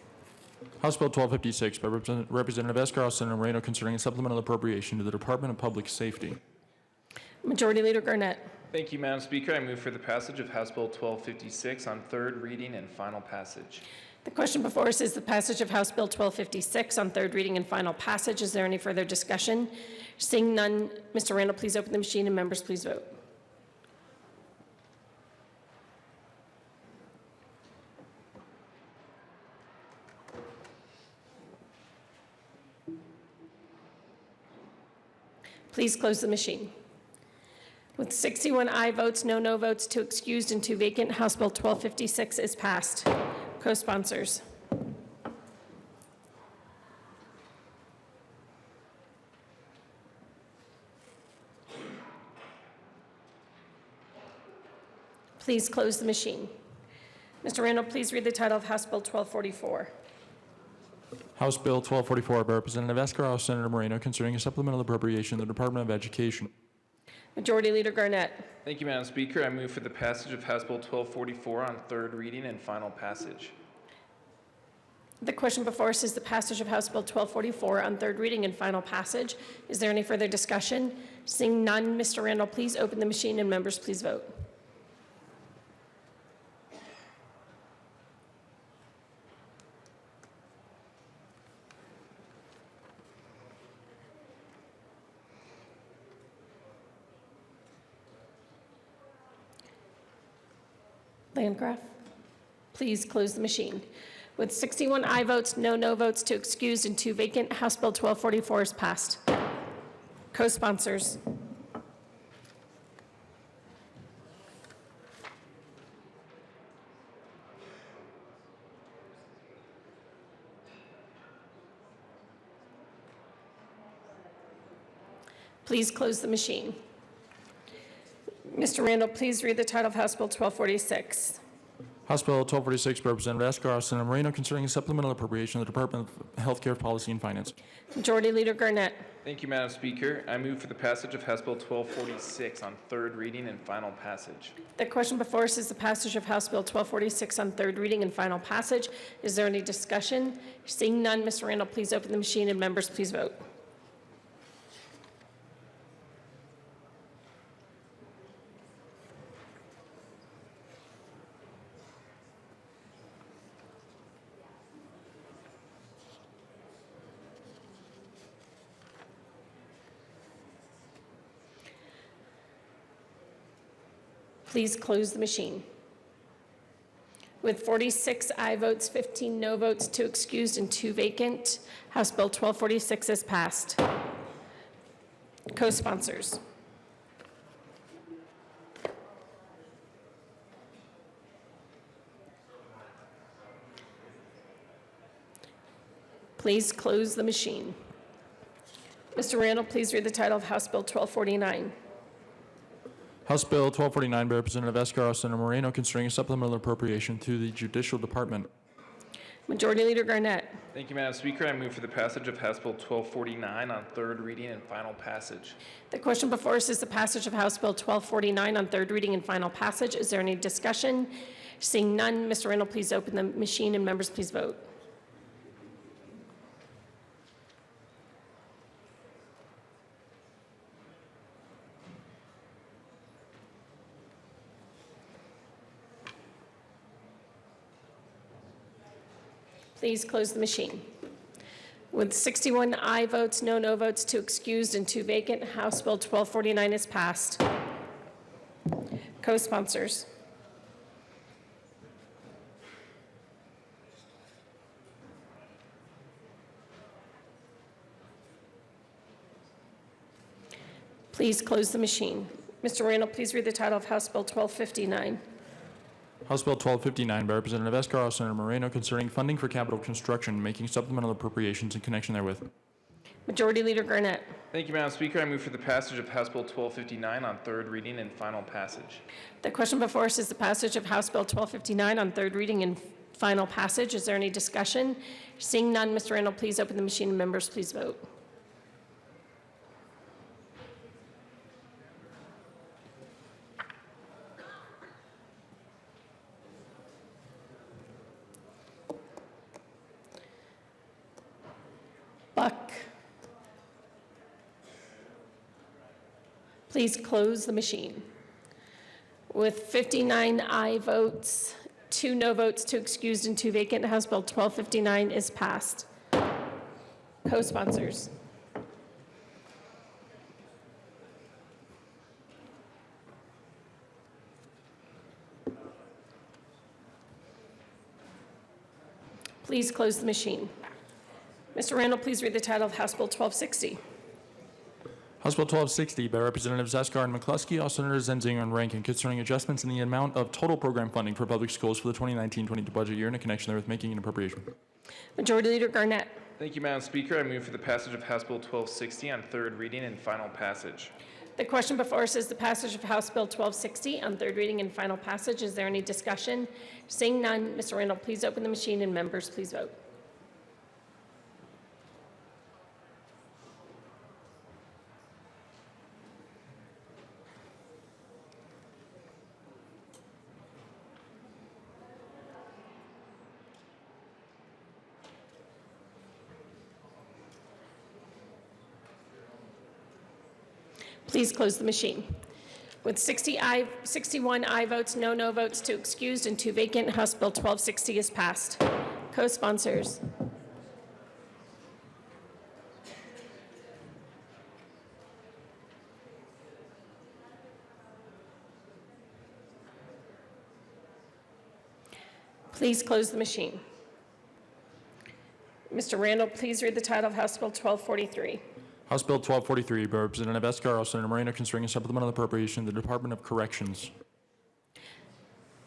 House Bill 1256 by Representative Escarral, Senator Moreno, concerning a supplemental appropriation to the Department of Public Safety. Majority Leader Garnett. Thank you, Madam Speaker. I move for the passage of House Bill 1256 on third reading and final passage. The question before us is the passage of House Bill 1256 on third reading and final passage. Is there any further discussion? Seeing none, Mr. Randall, please open the machine and members please vote. Please close the machine. With 61 aye votes, no votes, 2 excused and 2 vacant, House Bill 1256 is passed. Co-sponsors. Please close the machine. Mr. Randall, please read the title of House Bill 1244. House Bill 1244 by Representative Escarral, Senator Moreno, concerning a supplemental appropriation to the Department of Education. Majority Leader Garnett. Thank you, Madam Speaker. I move for the passage of House Bill 1244 on third reading and final passage. The question before us is the passage of House Bill 1244 on third reading and final passage. Is there any further discussion? Seeing none, Mr. Randall, please open the machine and members please vote. Landgraf, please close the machine. With 61 aye votes, no votes, 2 excused and 2 vacant, House Bill 1244 is passed. Co-sponsors. Please close the machine. Mr. Randall, please read the title of House Bill 1246. House Bill 1246 by Representative Escar, Senator Moreno, concerning a supplemental appropriation of the Department of Healthcare Policy and Finance. Majority Leader Garnett. Thank you, Madam Speaker. I move for the passage of House Bill 1246 on third reading and final passage. The question before us is the passage of House Bill 1246 on third reading and final passage. Is there any discussion? Seeing none, Mr. Randall, please open the machine, and members, please vote. Please close the machine. With 46 aye votes, 15 no votes, 2 excused, and 2 vacant, House Bill 1246 is passed. Co-sponsors. Please close the machine. Mr. Randall, please read the title of House Bill 1249. House Bill 1249 by Representative Escar, Senator Moreno, concerning a supplemental appropriation to the Judicial Department. Majority Leader Garnett. Thank you, Madam Speaker. I move for the passage of House Bill 1249 on third reading and final passage. The question before us is the passage of House Bill 1249 on third reading and final passage. Is there any discussion? Seeing none, Mr. Randall, please open the machine, and members, please vote. Please close the machine. With 61 aye votes, no votes, 2 excused, and 2 vacant, House Bill 1249 is passed. Co-sponsors. Please close the machine. Mr. Randall, please read the title of House Bill 1259. House Bill 1259 by Representative Escar, Senator Moreno, concerning funding for capital construction, making supplemental appropriations in connection therewith. Majority Leader Garnett. Thank you, Madam Speaker. I move for the passage of House Bill 1259 on third reading and final passage. The question before us is the passage of House Bill 1259 on third reading and final passage. Is there any discussion? Seeing none, Mr. Randall, please open the machine, and members, please vote. Buck. Please close the machine. With 59 aye votes, 2 no votes, 2 excused, and 2 vacant, House Bill 1259 is passed. Co-sponsors. Please close the machine. Mr. Randall, please read the title of House Bill 1260. House Bill 1260 by Representatives Escar and McCluskey, all Senators Zenzinger and Rankin, concerning adjustments in the amount of total program funding for public schools for the 2019-22 budget year in connection therewith making an appropriation. Majority Leader Garnett. Thank you, Madam Speaker. I move for the passage of House Bill 1260 on third reading and final passage. The question before us is the passage of House Bill 1260 on third reading and final passage. Is there any discussion? Seeing none, Mr. Randall, please open the machine, and members, please vote. Please close the machine. With 61 aye votes, no votes, 2 excused, and 2 vacant, House Bill 1260 is passed. Co-sponsors. Please close the machine. Mr. Randall, please read the title of House Bill 1243. House Bill 1243 by Representative Escar, Senator Moreno, concerning a supplemental appropriation to the Department of Corrections.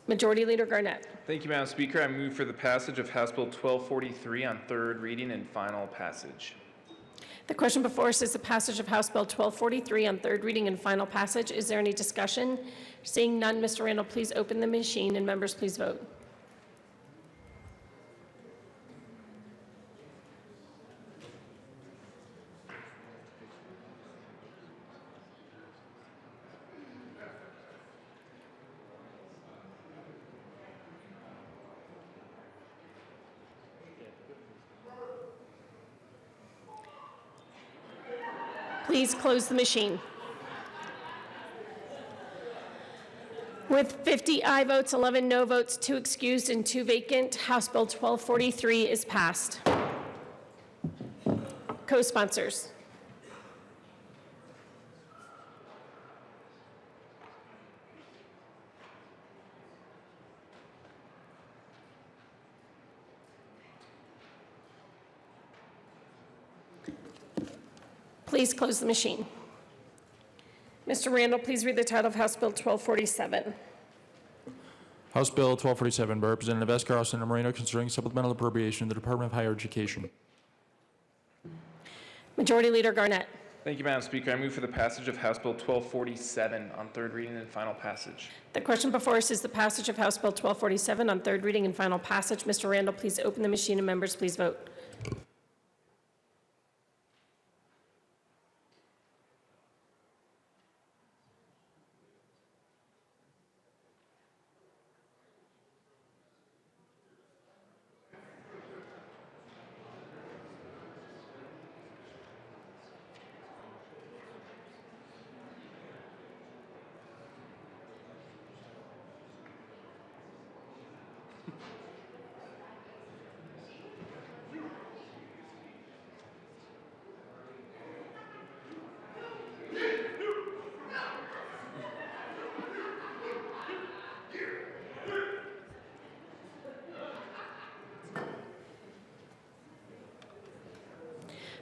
Majority Leader Garnett. Thank you, Madam Speaker. I move for the passage of House Bill 1243 on third reading and final passage. The question before us is the passage of House Bill 1243 on third reading and final passage. Is there any discussion? Seeing none, Mr. Randall, please open the machine, and members, please vote. Please close the machine. With 50 aye votes, 11 no votes, 2 excused, and 2 vacant, House Bill 1243 is passed. Co-sponsors. Please close the machine. Mr. Randall, please read the title of House Bill 1247. House Bill 1247 by Representative Escarros and Moreno concerning supplemental appropriation to the Department of Higher Education. Majority Leader Garnett. Thank you, Madam Speaker. I move for the passage of House Bill 1247 on third reading and final passage. The question before us is the passage of House Bill 1247 on third reading and final passage. Mr. Randall, please open the machine and members please vote.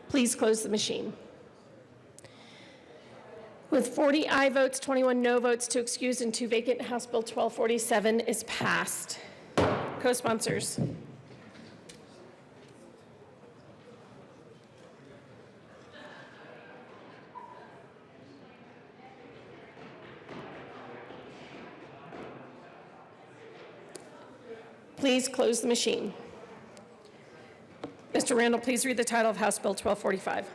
Please close the machine. With 40 aye votes, 21 no votes, 2 excused, and 2 vacant, House Bill 1247 is passed. Co-sponsors. Please close the machine. Mr. Randall, please read the title of House Bill 1245.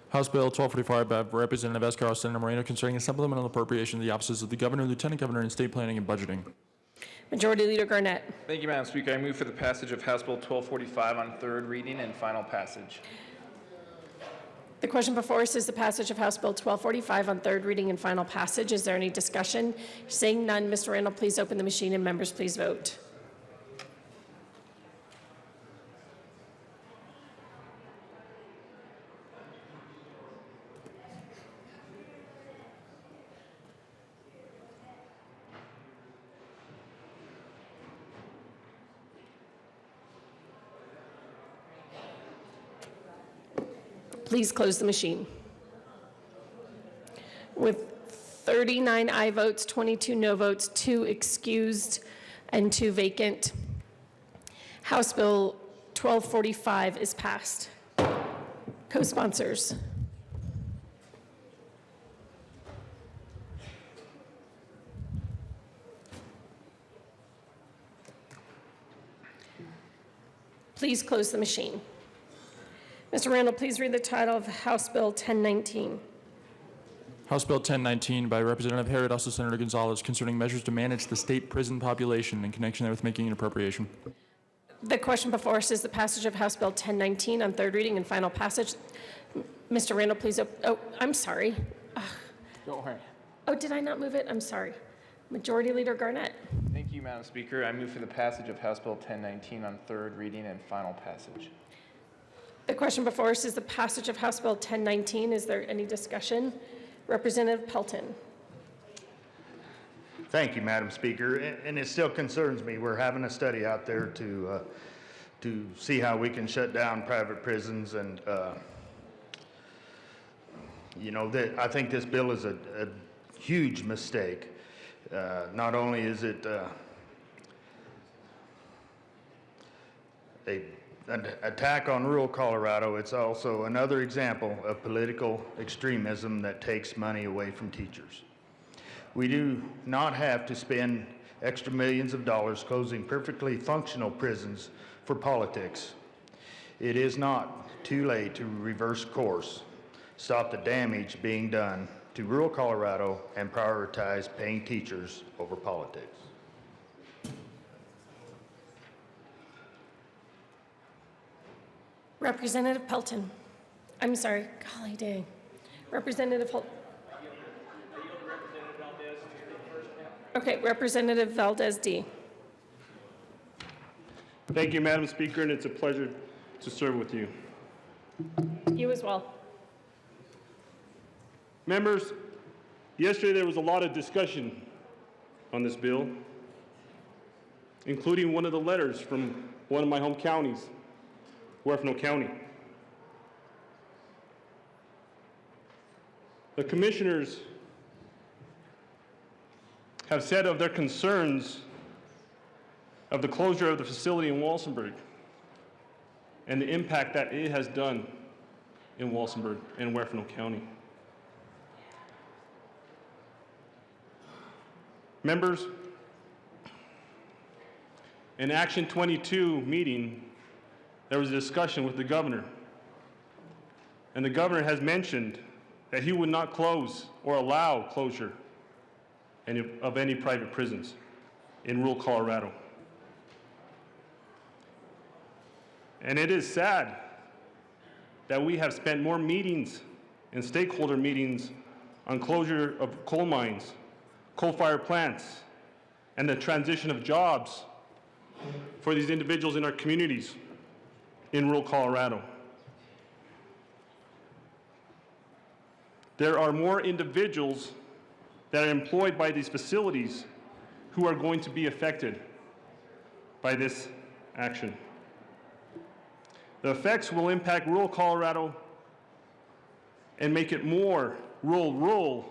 House Bill 1245 by Representative Escarros and Moreno concerning a supplemental appropriation to the offices of the Governor, Lieutenant Governor, and State Planning and Budgeting. Majority Leader Garnett. Thank you, Madam Speaker. I move for the passage of House Bill 1245 on third reading and final passage. The question before us is the passage of House Bill 1245 on third reading and final passage. Is there any discussion? Seeing none, Mr. Randall, please open the machine and members please vote. Please close the machine. With 39 aye votes, 22 no votes, 2 excused, and 2 vacant, House Bill 1245 is passed. Co-sponsors. Please close the machine. Mr. Randall, please read the title of House Bill 1019. House Bill 1019 by Representative Herod, also Senator Gonzalez, concerning measures to manage the state prison population in connection with making an appropriation. The question before us is the passage of House Bill 1019 on third reading and final passage. Mr. Randall, please. I'm sorry. Don't worry. Oh, did I not move it? I'm sorry. Majority Leader Garnett. Thank you, Madam Speaker. I move for the passage of House Bill 1019 on third reading and final passage. The question before us is the passage of House Bill 1019. Is there any discussion? Representative Pelton. Thank you, Madam Speaker. And it still concerns me. We're having a study out there to see how we can shut down private prisons, and I think this bill is a huge mistake. Not only is it an attack on rural Colorado, it's also another example of political extremism that takes money away from teachers. We do not have to spend extra millions of dollars closing perfectly functional prisons for politics. It is not too late to reverse course, stop the damage being done to rural Colorado, and prioritize paying teachers over politics. Representative Pelton. I'm sorry. Golly dang. Representative Holt. Okay, Representative Valdez D. Thank you, Madam Speaker, and it's a pleasure to serve with you. You as well. Members, yesterday there was a lot of discussion on this bill, including one of the letters from one of my home counties, Huerfano County. The commissioners have said of their concerns of the closure of the facility in Walsenburg and the impact that it has done in Walsenburg and Huerfano County. Members, in Action 22 meeting, there was a discussion with the governor, and the governor has mentioned that he would not close or allow closure of any private prisons in rural Colorado. And it is sad that we have spent more meetings and stakeholder meetings on closure of coal mines, coal-fired plants, and the transition of jobs for these individuals in our communities in rural Colorado. There are more individuals that are employed by these facilities who are going to be affected by this action. The effects will impact rural Colorado and make it more rural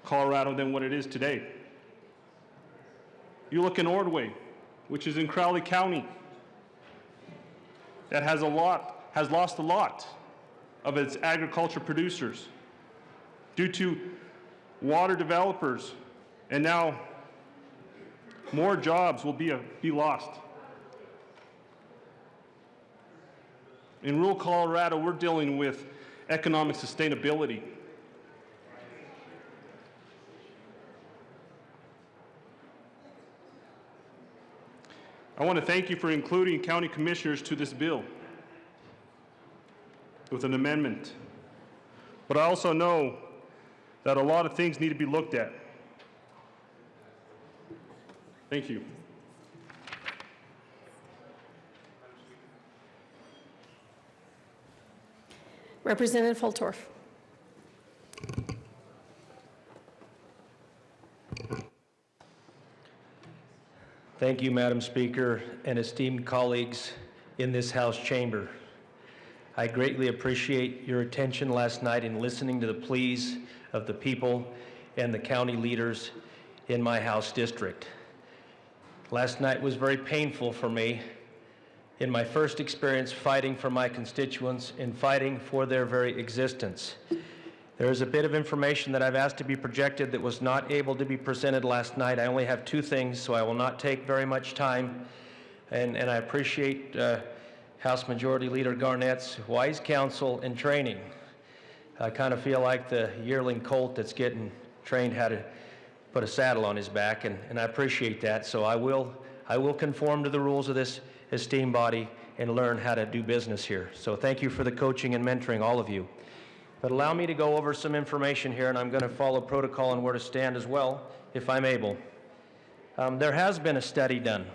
Colorado than what it is today. You look in Ordway, which is in Crowley County, that has lost a lot of its agriculture producers due to water developers, and now more jobs will be lost. In rural Colorado, we're dealing with economic sustainability. I want to thank you for including county commissioners to this bill with an amendment. But I also know that a lot of things need to be looked at. Thank you. Representative Holtorf. Thank you, Madam Speaker, and esteemed colleagues in this House chamber. I greatly appreciate your attention last night in listening to the pleas of the people and the county leaders in my House district. Last night was very painful for me in my first experience fighting for my constituents and fighting for their very existence. There is a bit of information that I've asked to be projected that was not able to be presented last night. I only have two things, so I will not take very much time. And I appreciate House Majority Leader Garnett's wise counsel and training. I kind of feel like the yearling colt that's getting trained how to put a saddle on his back, and I appreciate that. So I will conform to the rules of this esteemed body and learn how to do business here. So thank you for the coaching and mentoring, all of you. But allow me to go over some information here, and I'm going to follow protocol and where to stand as well, if I'm able. There has been a study done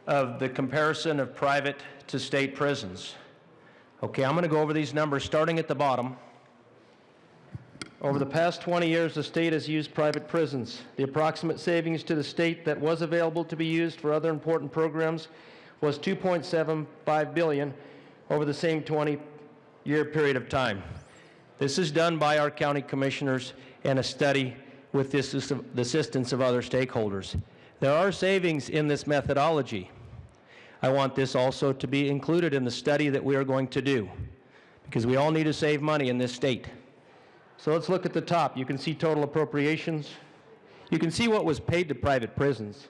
of the comparison of private to state prisons. Okay, I'm going to go over these numbers starting at the bottom. Over the past 20 years, the state has used private prisons. The approximate savings to the state that was available to be used for other important programs was $2.75 billion over the same 20-year period of time. This is done by our county commissioners and a study with the assistance of other stakeholders. There are savings in this methodology. I want this also to be included in the study that we are going to do, because we all need to save money in this state. So let's look at the top. You can see total appropriations. You can see what was paid to private prisons.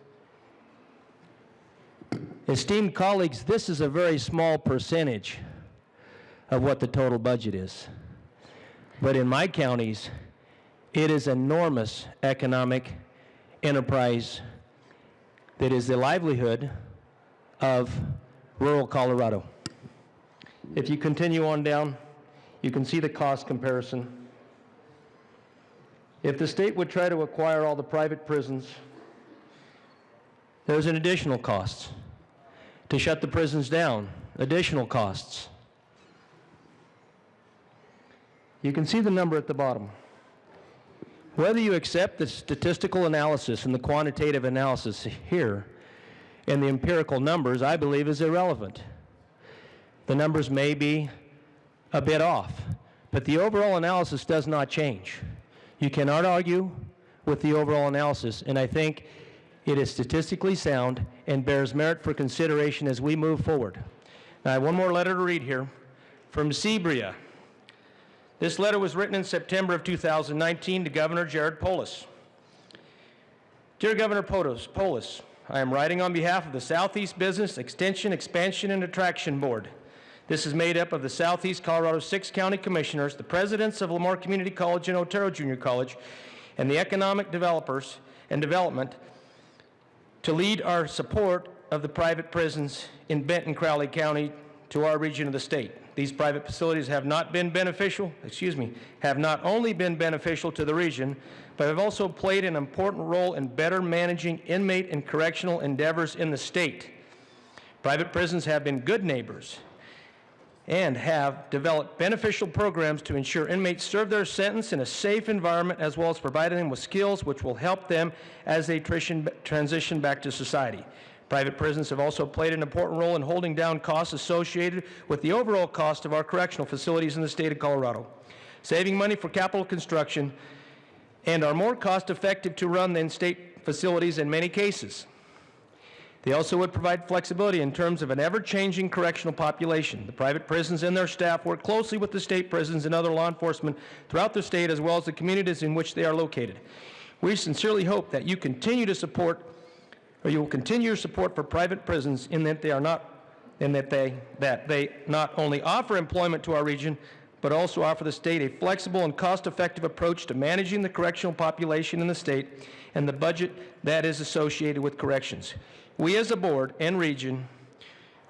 Esteemed colleagues, this is a very small percentage of what the total budget is. But in my counties, it is enormous economic enterprise that is the livelihood of rural Colorado. If you continue on down, you can see the cost comparison. If the state would try to acquire all the private prisons, there's an additional cost. To shut the prisons down, additional costs. You can see the number at the bottom. Whether you accept the statistical analysis and the quantitative analysis here and the empirical numbers, I believe is irrelevant. The numbers may be a bit off, but the overall analysis does not change. You cannot argue with the overall analysis, and I think it is statistically sound and bears merit for consideration as we move forward. Now, I have one more letter to read here from Sebria. This letter was written in September of 2019 to Governor Jared Polis. Dear Governor Polis, I am writing on behalf of the Southeast Business Extension, Expansion, and Attraction Board. This is made up of the Southeast Colorado 6 County Commissioners, the presidents of Lamar Community College and Otero Junior College, and the economic developers and development to lead our support of the private prisons in Benton, Crowley County to our region of the state. These private facilities have not only been beneficial to the region, but have also played an important role in better managing inmate and correctional endeavors in the state. Private prisons have been good neighbors and have developed beneficial programs to ensure inmates serve their sentence in a safe environment, as well as providing them with skills which will help them as they transition back to society. Private prisons have also played an important role in holding down costs associated with the overall cost of our correctional facilities in the state of Colorado, saving money for capital construction, and are more cost-effective to run than state facilities in many cases. They also would provide flexibility in terms of an ever-changing correctional population. The private prisons and their staff work closely with the state prisons and other law enforcement throughout the state, as well as the communities in which they are located. We sincerely hope that you will continue your support for private prisons in that they not only offer employment to our region, but also offer the state a flexible and cost-effective approach to managing the correctional population in the state and the budget that is associated with corrections. We as a board and region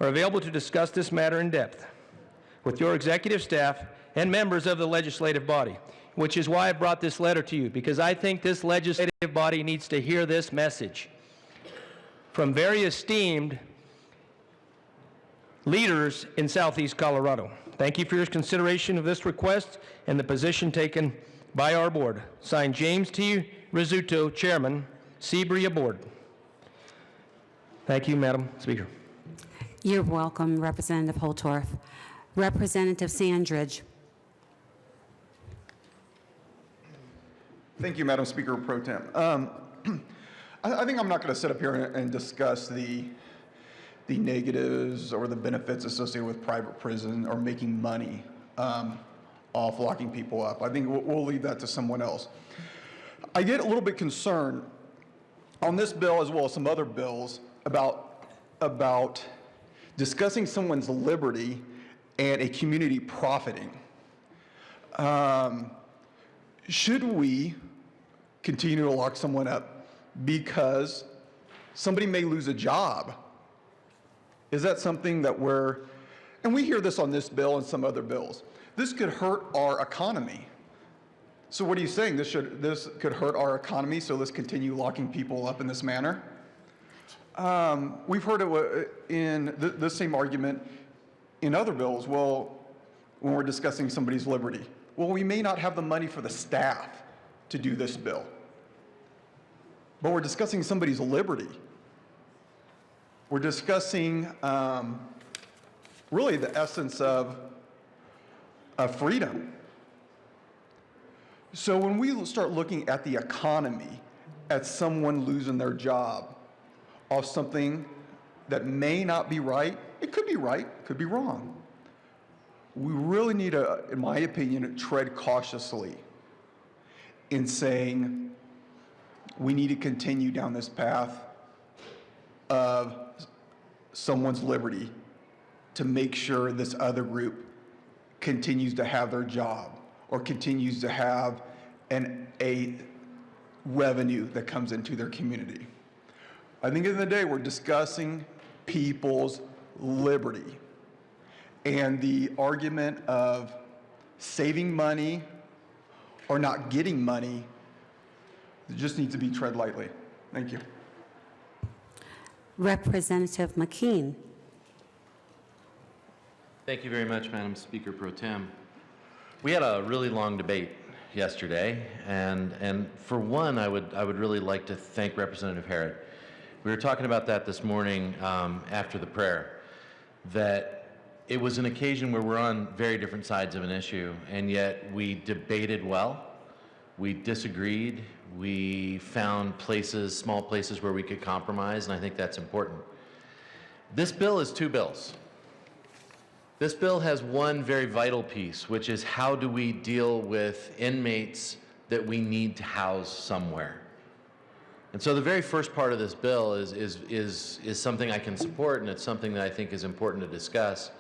are available to discuss this matter in depth with your executive staff and members of the legislative body, which is why I brought this letter to you, because I think this legislative body needs to hear this message from very esteemed leaders in Southeast Colorado. Thank you for your consideration of this request and the position taken by our board. Signed, James T. Rizzuto, Chairman, Sebria Board. Thank you, Madam Speaker. You're welcome, Representative Holtorf. Representative Sandridge. Thank you, Madam Speaker Pro Tem. I think I'm not going to sit up here and discuss the negatives or the benefits associated with private prison or making money off locking people up. I think we'll leave that to someone else. I get a little bit concerned on this bill, as well as some other bills, about discussing someone's liberty and a community profiting. Should we continue to lock someone up because somebody may lose a job? Is that something that and we hear this on this bill and some other bills, this could hurt our economy. So what are you saying? This could hurt our economy, so let's continue locking people up in this manner? We've heard it in the same argument in other bills. Well, when we're discussing somebody's liberty, well, we may not have the money for the staff to do this bill, but we're discussing somebody's liberty. We're discussing really the essence of freedom. So when we start looking at the economy, at someone losing their job off something that may not be right, it could be right, could be wrong. We really need to, in my opinion, tread cautiously in saying we need to continue down this path of someone's liberty to make sure this other group continues to have their job or continues to have a revenue that comes into their community. I think at the end of the day, we're discussing people's liberty. And the argument of saving money or not getting money. It just needs to be tread lightly. Thank you. Representative McKean. Thank you very much, Madam Speaker Pro Tem. We had a really long debate yesterday, and for one, I would really like to thank Representative Herod. We were talking about that this morning after the prayer, that it was an occasion where we're on very different sides of an issue, and yet we debated well, we disagreed, we found places, small places where we could compromise, and I think that's important. This bill is two bills. This bill has one very vital piece, which is how do we deal with inmates that we need to house somewhere. And so the very first part of this bill is something I can support, and it's something that I think is important to discuss.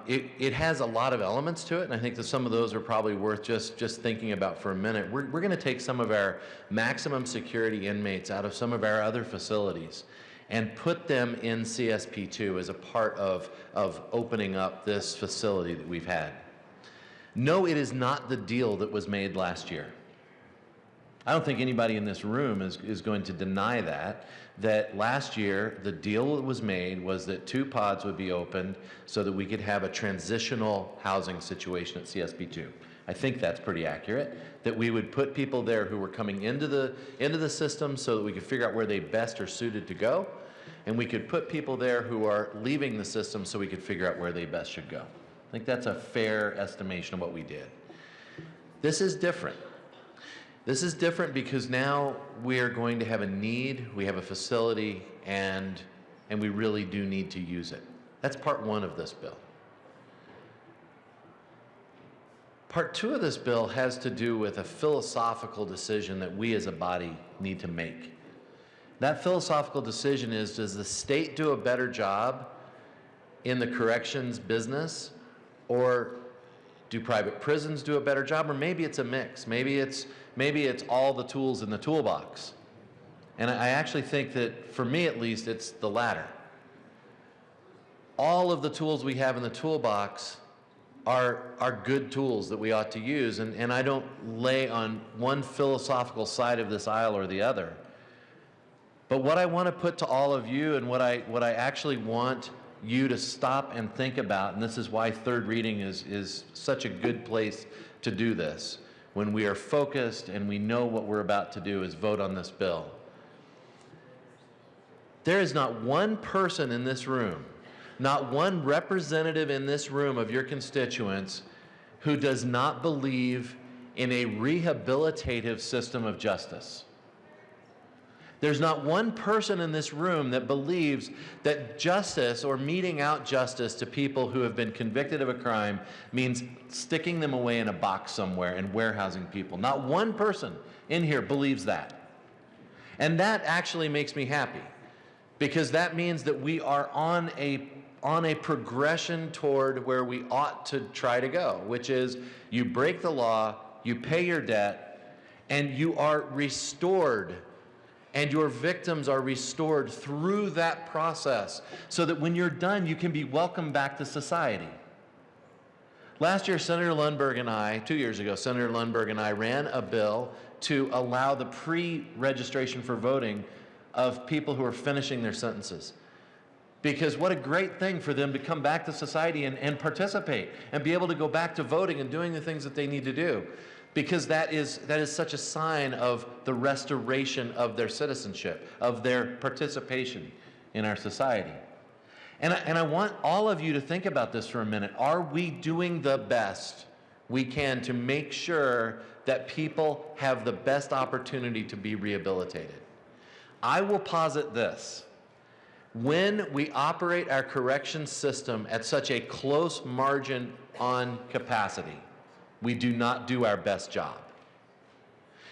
It has a lot of elements to it, and I think that some of those are probably worth just thinking about for a minute. We're going to take some of our maximum security inmates out of some of our other facilities and put them in CSP2 as a part of opening up this facility that we've had. No, it is not the deal that was made last year. I don't think anybody in this room is going to deny that last year the deal that was made was that 2 pods would be opened so that we could have a transitional housing situation at CSP2. I think that's pretty accurate, that we would put people there who were coming into the system so that we could figure out where they best are suited to go, and we could put people there who are leaving the system so we could figure out where they best should go. I think that's a fair estimation of what we did. This is different. This is different because now we are going to have a need, we have a facility, and we really do need to use it. That's part one of this bill. Part two of this bill has to do with a philosophical decision that we as a body need to make. That philosophical decision is, does the state do a better job in the corrections business, or do private prisons do a better job, or maybe it's a mix. Maybe it's all the tools in the toolbox. And I actually think that, for me at least, it's the latter. All of the tools we have in the toolbox are good tools that we ought to use, and I don't lay on one philosophical side of this aisle or the other. But what I want to put to all of you, and what I actually want you to stop and think about, and this is why third reading is such a good place to do this, when we are focused and we know what we're about to do is vote on this bill. There is not one person in this room, not one representative in this room of your constituents who does not believe in a rehabilitative system of justice. There's not one person in this room that believes that justice, or meting out justice to people who have been convicted of a crime, means sticking them away in a box somewhere and warehousing people. Not one person in here believes that. And that actually makes me happy, because that means that we are on a progression toward where we ought to try to go, which is you break the law, you pay your debt, and you are restored. And your victims are restored through that process so that when you're done, you can be welcomed back to society. Last year, Senator Lundberg and I, 2 years ago, Senator Lundberg and I ran a bill to allow the pre-registration for voting of people who are finishing their sentences. Because what a great thing for them to come back to society and participate and be able to go back to voting and doing the things that they need to do. Because that is such a sign of the restoration of their citizenship, of their participation in our society. And I want all of you to think about this for a minute. Are we doing the best we can to make sure that people have the best opportunity to be rehabilitated? I will posit this. When we operate our correction system at such a close margin on capacity, we do not do our best job.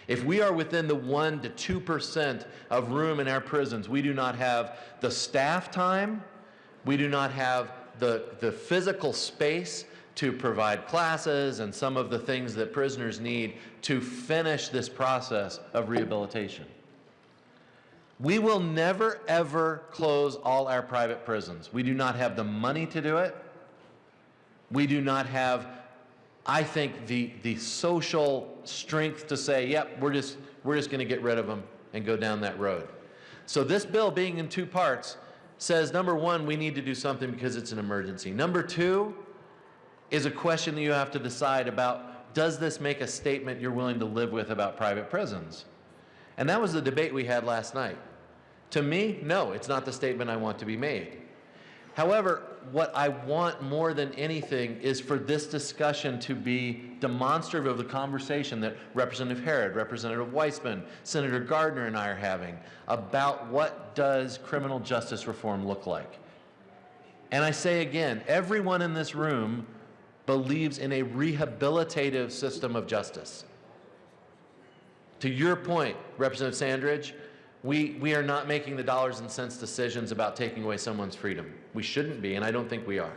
If we are within the 1% to 2% of room in our prisons, we do not have the staff time, we do not have the physical space to provide classes and some of the things that prisoners need to finish this process of rehabilitation. We will never, ever close all our private prisons. We do not have the money to do it. We do not have I think the social strength to say, yep, we're just going to get rid of them and go down that road. So this bill being in two parts says, number one, we need to do something because it's an emergency. Number two is a question that you have to decide about, does this make a statement you're willing to live with about private prisons? And that was the debate we had last night. To me, no, it's not the statement I want to be made. However, what I want more than anything is for this discussion to be demonstrative of the conversation that Representative Herod, Representative Weissman, Senator Gardner and I are having about what does criminal justice reform look like. And I say again, everyone in this room believes in a rehabilitative system of justice. To your point, Representative Sandridge, we are not making the dollars and cents decisions about taking away someone's freedom. We shouldn't be, and I don't think we are.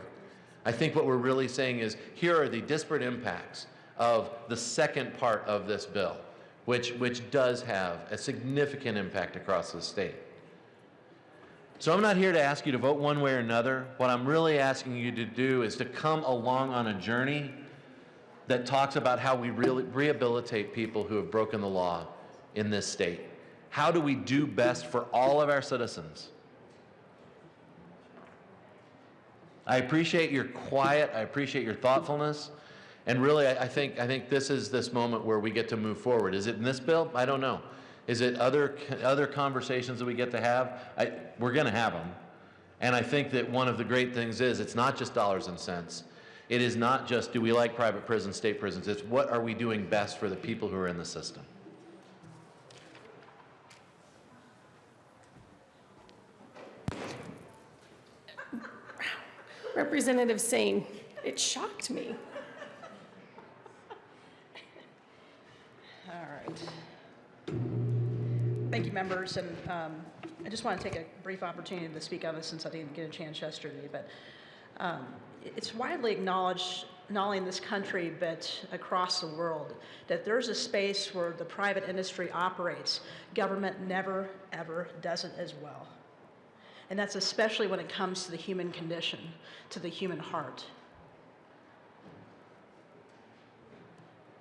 I think what we're really saying is, here are the disparate impacts of the second part of this bill, which does have a significant impact across the state. So I'm not here to ask you to vote one way or another. What I'm really asking you to do is to come along on a journey that talks about how we really rehabilitate people who have broken the law in this state. How do we do best for all of our citizens? I appreciate your quiet, I appreciate your thoughtfulness, and really I think this is this moment where we get to move forward. Is it in this bill? I don't know. Is it other conversations that we get to have? We're going to have them. And I think that one of the great things is it's not just dollars and cents. It is not just do we like private prisons, state prisons. It's what are we doing best for the people who are in the system. Representative Sane, it shocked me. All right. Thank you, members. And I just want to take a brief opportunity to speak on this since I didn't get a chance yesterday. But it's widely acknowledged, not only in this country, but across the world, that there's a space where the private industry operates. Government never, ever does it as well. And that's especially when it comes to the human condition, to the human heart.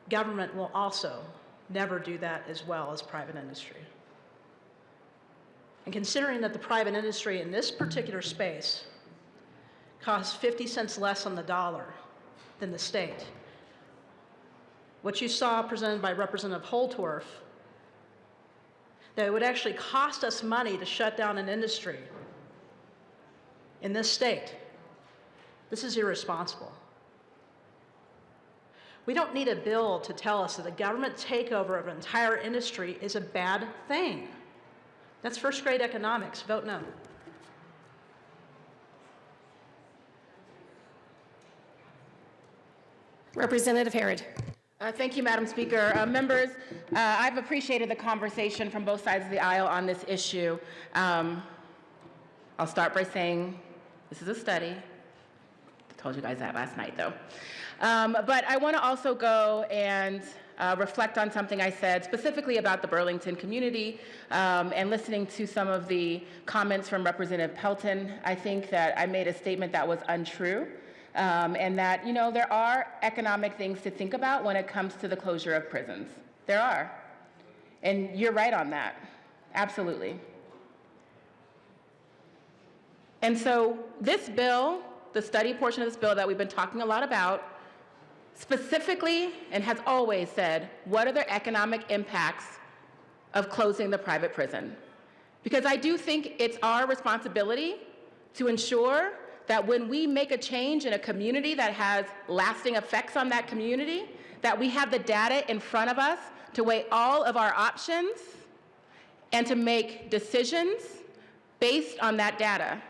Government will also never do that as well as private industry. And considering that the private industry in this particular space costs 50 cents less on the dollar than the state, what you saw presented by Representative Holtorf, that it would actually cost us money to shut down an industry in this state. This is irresponsible. We don't need a bill to tell us that a government takeover of an entire industry is a bad thing. That's first grade economics. Vote no. Representative Herod. Thank you, Madam Speaker. Members, I've appreciated the conversation from both sides of the aisle on this issue. I'll start by saying this is a study. I told you guys that last night, though. But I want to also go and reflect on something I said specifically about the Burlington community and listening to some of the comments from Representative Pelton. I think that I made a statement that was untrue. And that, you know, there are economic things to think about when it comes to the closure of prisons. There are. And you're right on that. Absolutely. And so this bill, the study portion of this bill that we've been talking a lot about, specifically and has always said, what are the economic impacts of closing the private prison? Because I do think it's our responsibility to ensure that when we make a change in a community that has lasting effects on that community, that we have the data in front of us to weigh all of our options and to make decisions based on that data.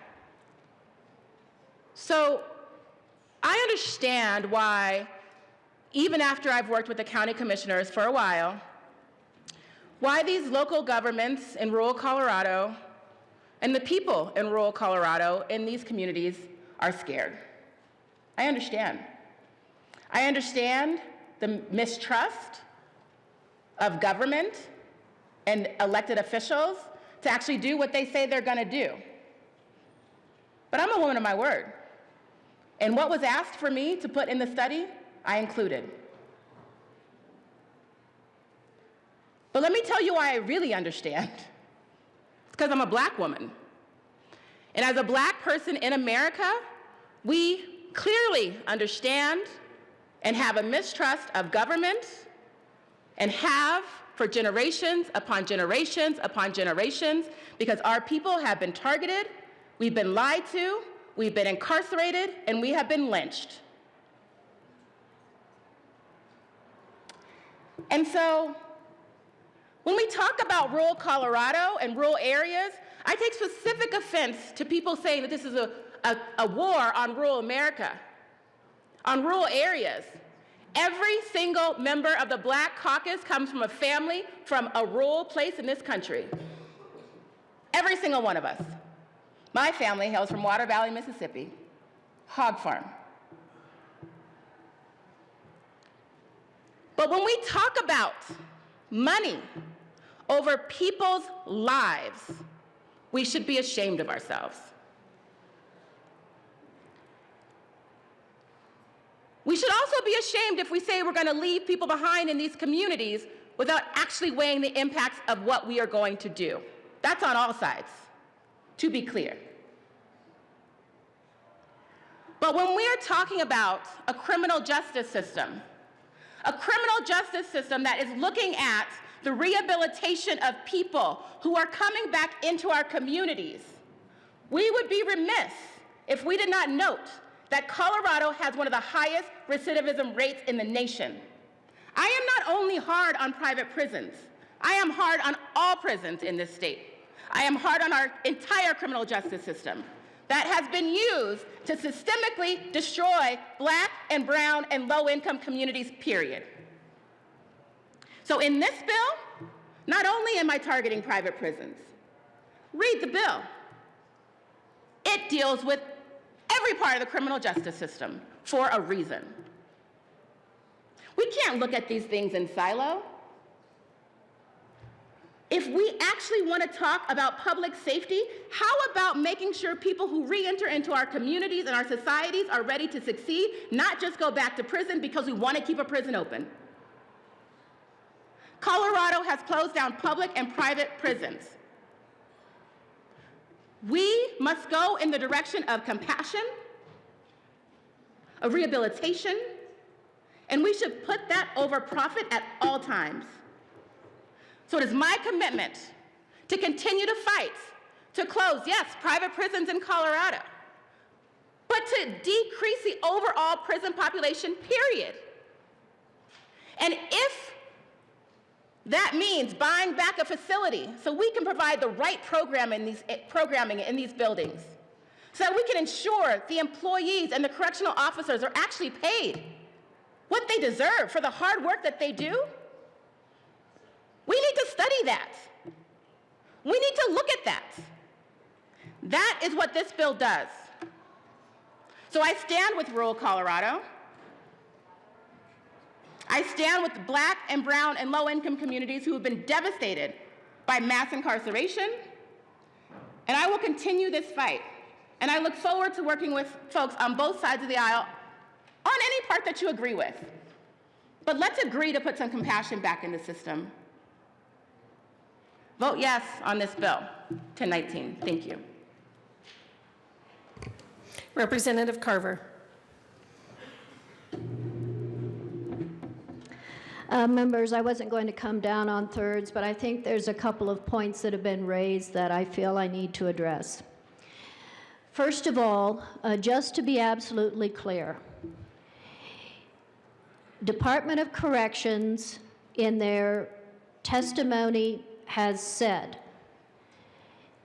So I understand why, even after I've worked with the county commissioners for a while, why these local governments in rural Colorado and the people in rural Colorado in these communities are scared. I understand. I understand the mistrust of government and elected officials to actually do what they say they're going to do. But I'm a woman of my word. And what was asked for me to put in the study I included. But let me tell you why I really understand. It's because I'm a black woman. And as a black person in America, we clearly understand and have a mistrust of government, and have for generations upon generations upon generations, because our people have been targeted, we've been lied to, we've been incarcerated, and we have been lynched. And so, when we talk about rural Colorado and rural areas, I take specific offense to people saying that this is a war on rural America, on rural areas. Every single member of the Black Caucus comes from a family from a rural place in this country. Every single one of us. My family hails from Water Valley, Mississippi, hog farm. But when we talk about money over people's lives, we should be ashamed of ourselves. We should also be ashamed if we say we're going to leave people behind in these communities without actually weighing the impacts of what we are going to do. That's on all sides, to be clear. But when we are talking about a criminal justice system that is looking at the rehabilitation of people who are coming back into our communities, we would be remiss if we did not note that Colorado has one of the highest recidivism rates in the nation. I am not only hard on private prisons, I am hard on all prisons in this state. I am hard on our entire criminal justice system that has been used to systemically destroy Black and brown and low-income communities, period. So in this bill, not only am I targeting private prisons, read the bill. It deals with every part of the criminal justice system for a reason. We can't look at these things in silo. If we actually want to talk about public safety, how about making sure people who re-enter into our communities and our societies are ready to succeed, not just go back to prison because we want to keep a prison open? Colorado has closed down public and private prisons. We must go in the direction of compassion, of rehabilitation, and we should put that over profit at all times. So it is my commitment to continue to fight, to close, yes, private prisons in Colorado, but to decrease the overall prison population, period. And if that means buying back a facility so we can provide the right programming in these buildings, so that we can ensure the employees and the correctional officers are actually paid what they deserve for the hard work that they do. We need to study that. We need to look at that. That is what this bill does. So I stand with rural Colorado. I stand with the Black and brown and low-income communities who have been devastated by mass incarceration, and I will continue this fight. And I look forward to working with folks on both sides of the aisle on any part that you agree with. But let's agree to put some compassion back in the system. Vote yes on this bill, 1019. Thank you. Representative Carver. Members, I wasn't going to come down on thirds, but I think there's a couple of points that have been raised that I feel I need to address. First of all, just to be absolutely clear, Department of Corrections in their testimony has said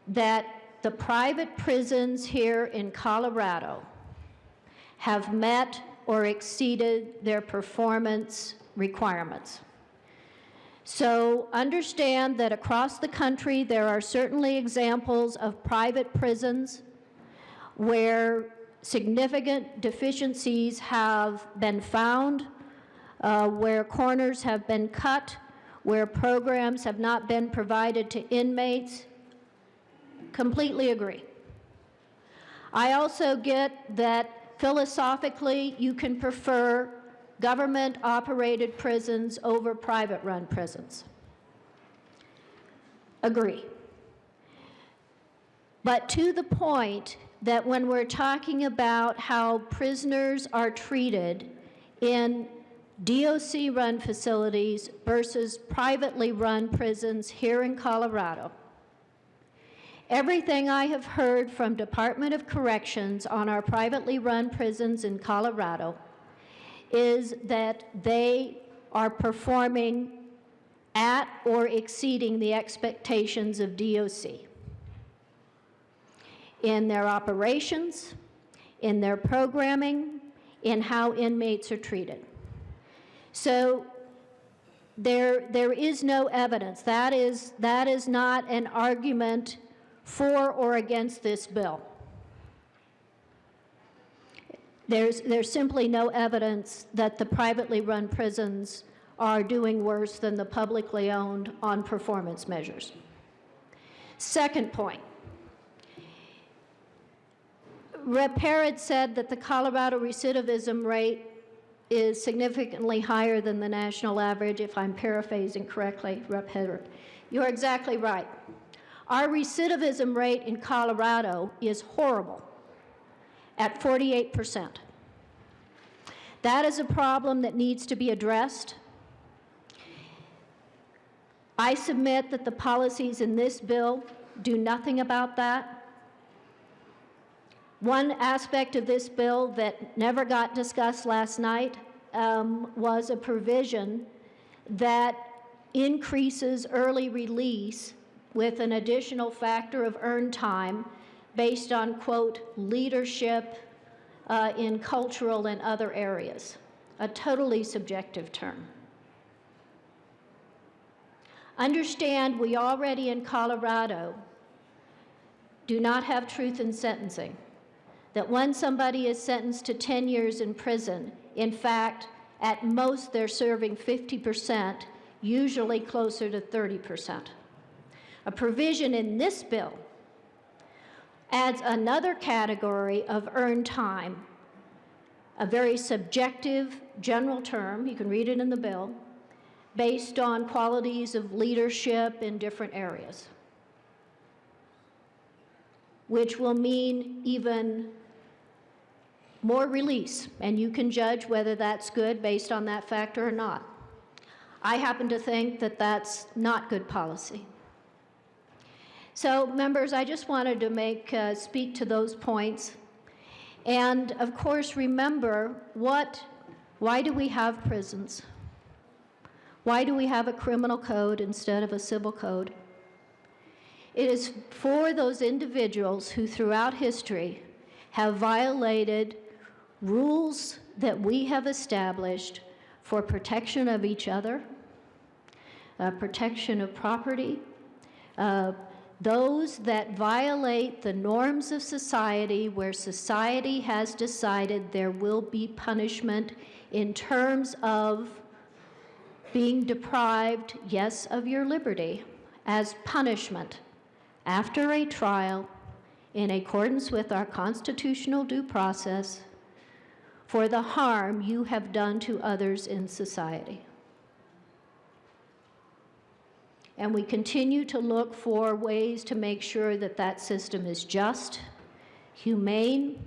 that the private prisons here in Colorado have met or exceeded their performance requirements. So understand that across the country there are certainly examples of private prisons where significant deficiencies have been found, where corners have been cut, where programs have not been provided to inmates. Completely agree. I also get that philosophically you can prefer government-operated prisons over private-run prisons. Agree. But to the point that when we're talking about how prisoners are treated in DOC-run facilities versus privately run prisons here in Colorado, everything I have heard from Department of Corrections on our privately run prisons in Colorado is that they are performing at or exceeding the expectations of DOC in their operations, in their programming, in how inmates are treated. So there is no evidence. That is not an argument for or against this bill. There's simply no evidence that the privately run prisons are doing worse than the publicly owned on performance measures. Second point. Rep. Herod said that the Colorado recidivism rate is significantly higher than the national average, if I'm paraphrasing correctly, Rep. Herod. You're exactly right. Our recidivism rate in Colorado is horrible, at 48%. That is a problem that needs to be addressed. I submit that the policies in this bill do nothing about that. One aspect of this bill that never got discussed last night was a provision that increases early release with an additional factor of earned time based on, quote, leadership in cultural and other areas, a totally subjective term. Understand we already in Colorado do not have truth in sentencing, that when somebody is sentenced to 10 years in prison, in fact, at most they're serving 50%, usually closer to 30%. A provision in this bill adds another category of earned time, a very subjective general term, you can read it in the bill, based on qualities of leadership in different areas, which will mean even more release, and you can judge whether that's good based on that factor or not. I happen to think that that's not good policy. So, members, I just wanted to speak to those points. And, of course, remember, why do we have prisons? Why do we have a criminal code instead of a civil code? It is for those individuals who, throughout history, have violated rules that we have established for protection of each other, protection of property, those that violate the norms of society where society has decided there will be punishment in terms of being deprived, yes, of your liberty as punishment after a trial in accordance with our constitutional due process for the harm you have done to others in society. And we continue to look for ways to make sure that that system is just, humane,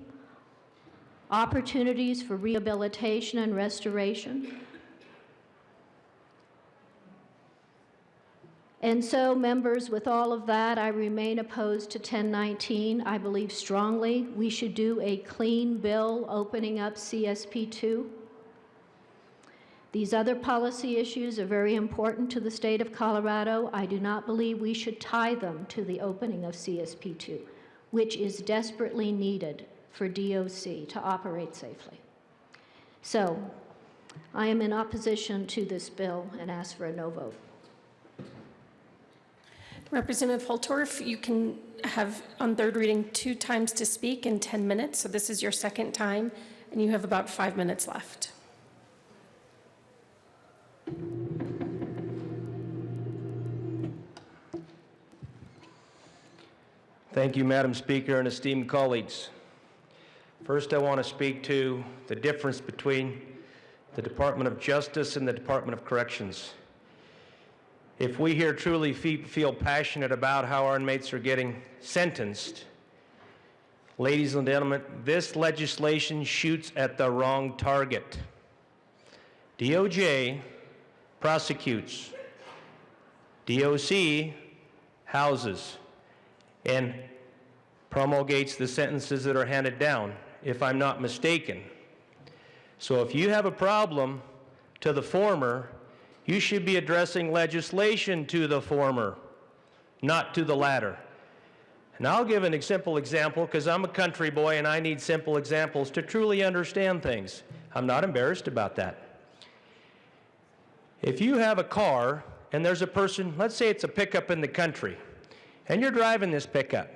opportunities for rehabilitation and restoration. And so, members, with all of that, I remain opposed to 1019. I believe strongly we should do a clean bill opening up CSP2. These other policy issues are very important to the state of Colorado. I do not believe we should tie them to the opening of CSP2, which is desperately needed for DOC to operate safely. So, I am in opposition to this bill and ask for a no vote. Representative Holtorf, you can have on third reading 2 times to speak in 10 minutes. So this is your second time, and you have about 5 minutes left. Thank you, Madam Speaker and esteemed colleagues. First, I want to speak to the difference between the Department of Justice, and the Department of Corrections. If we here truly feel passionate about how our inmates are getting sentenced, ladies and gentlemen, this legislation shoots at the wrong target. DOJ prosecutes, DOC houses, and promulgates the sentences that are handed down, if I'm not mistaken. So if you have a problem to the former, you should be addressing legislation to the former, not to the latter. And I'll give a simple example because I'm a country boy and I need simple examples to truly understand things. I'm not embarrassed about that. If you have a car and there's a person, let's say it's a pickup in the country, and you're driving this pickup,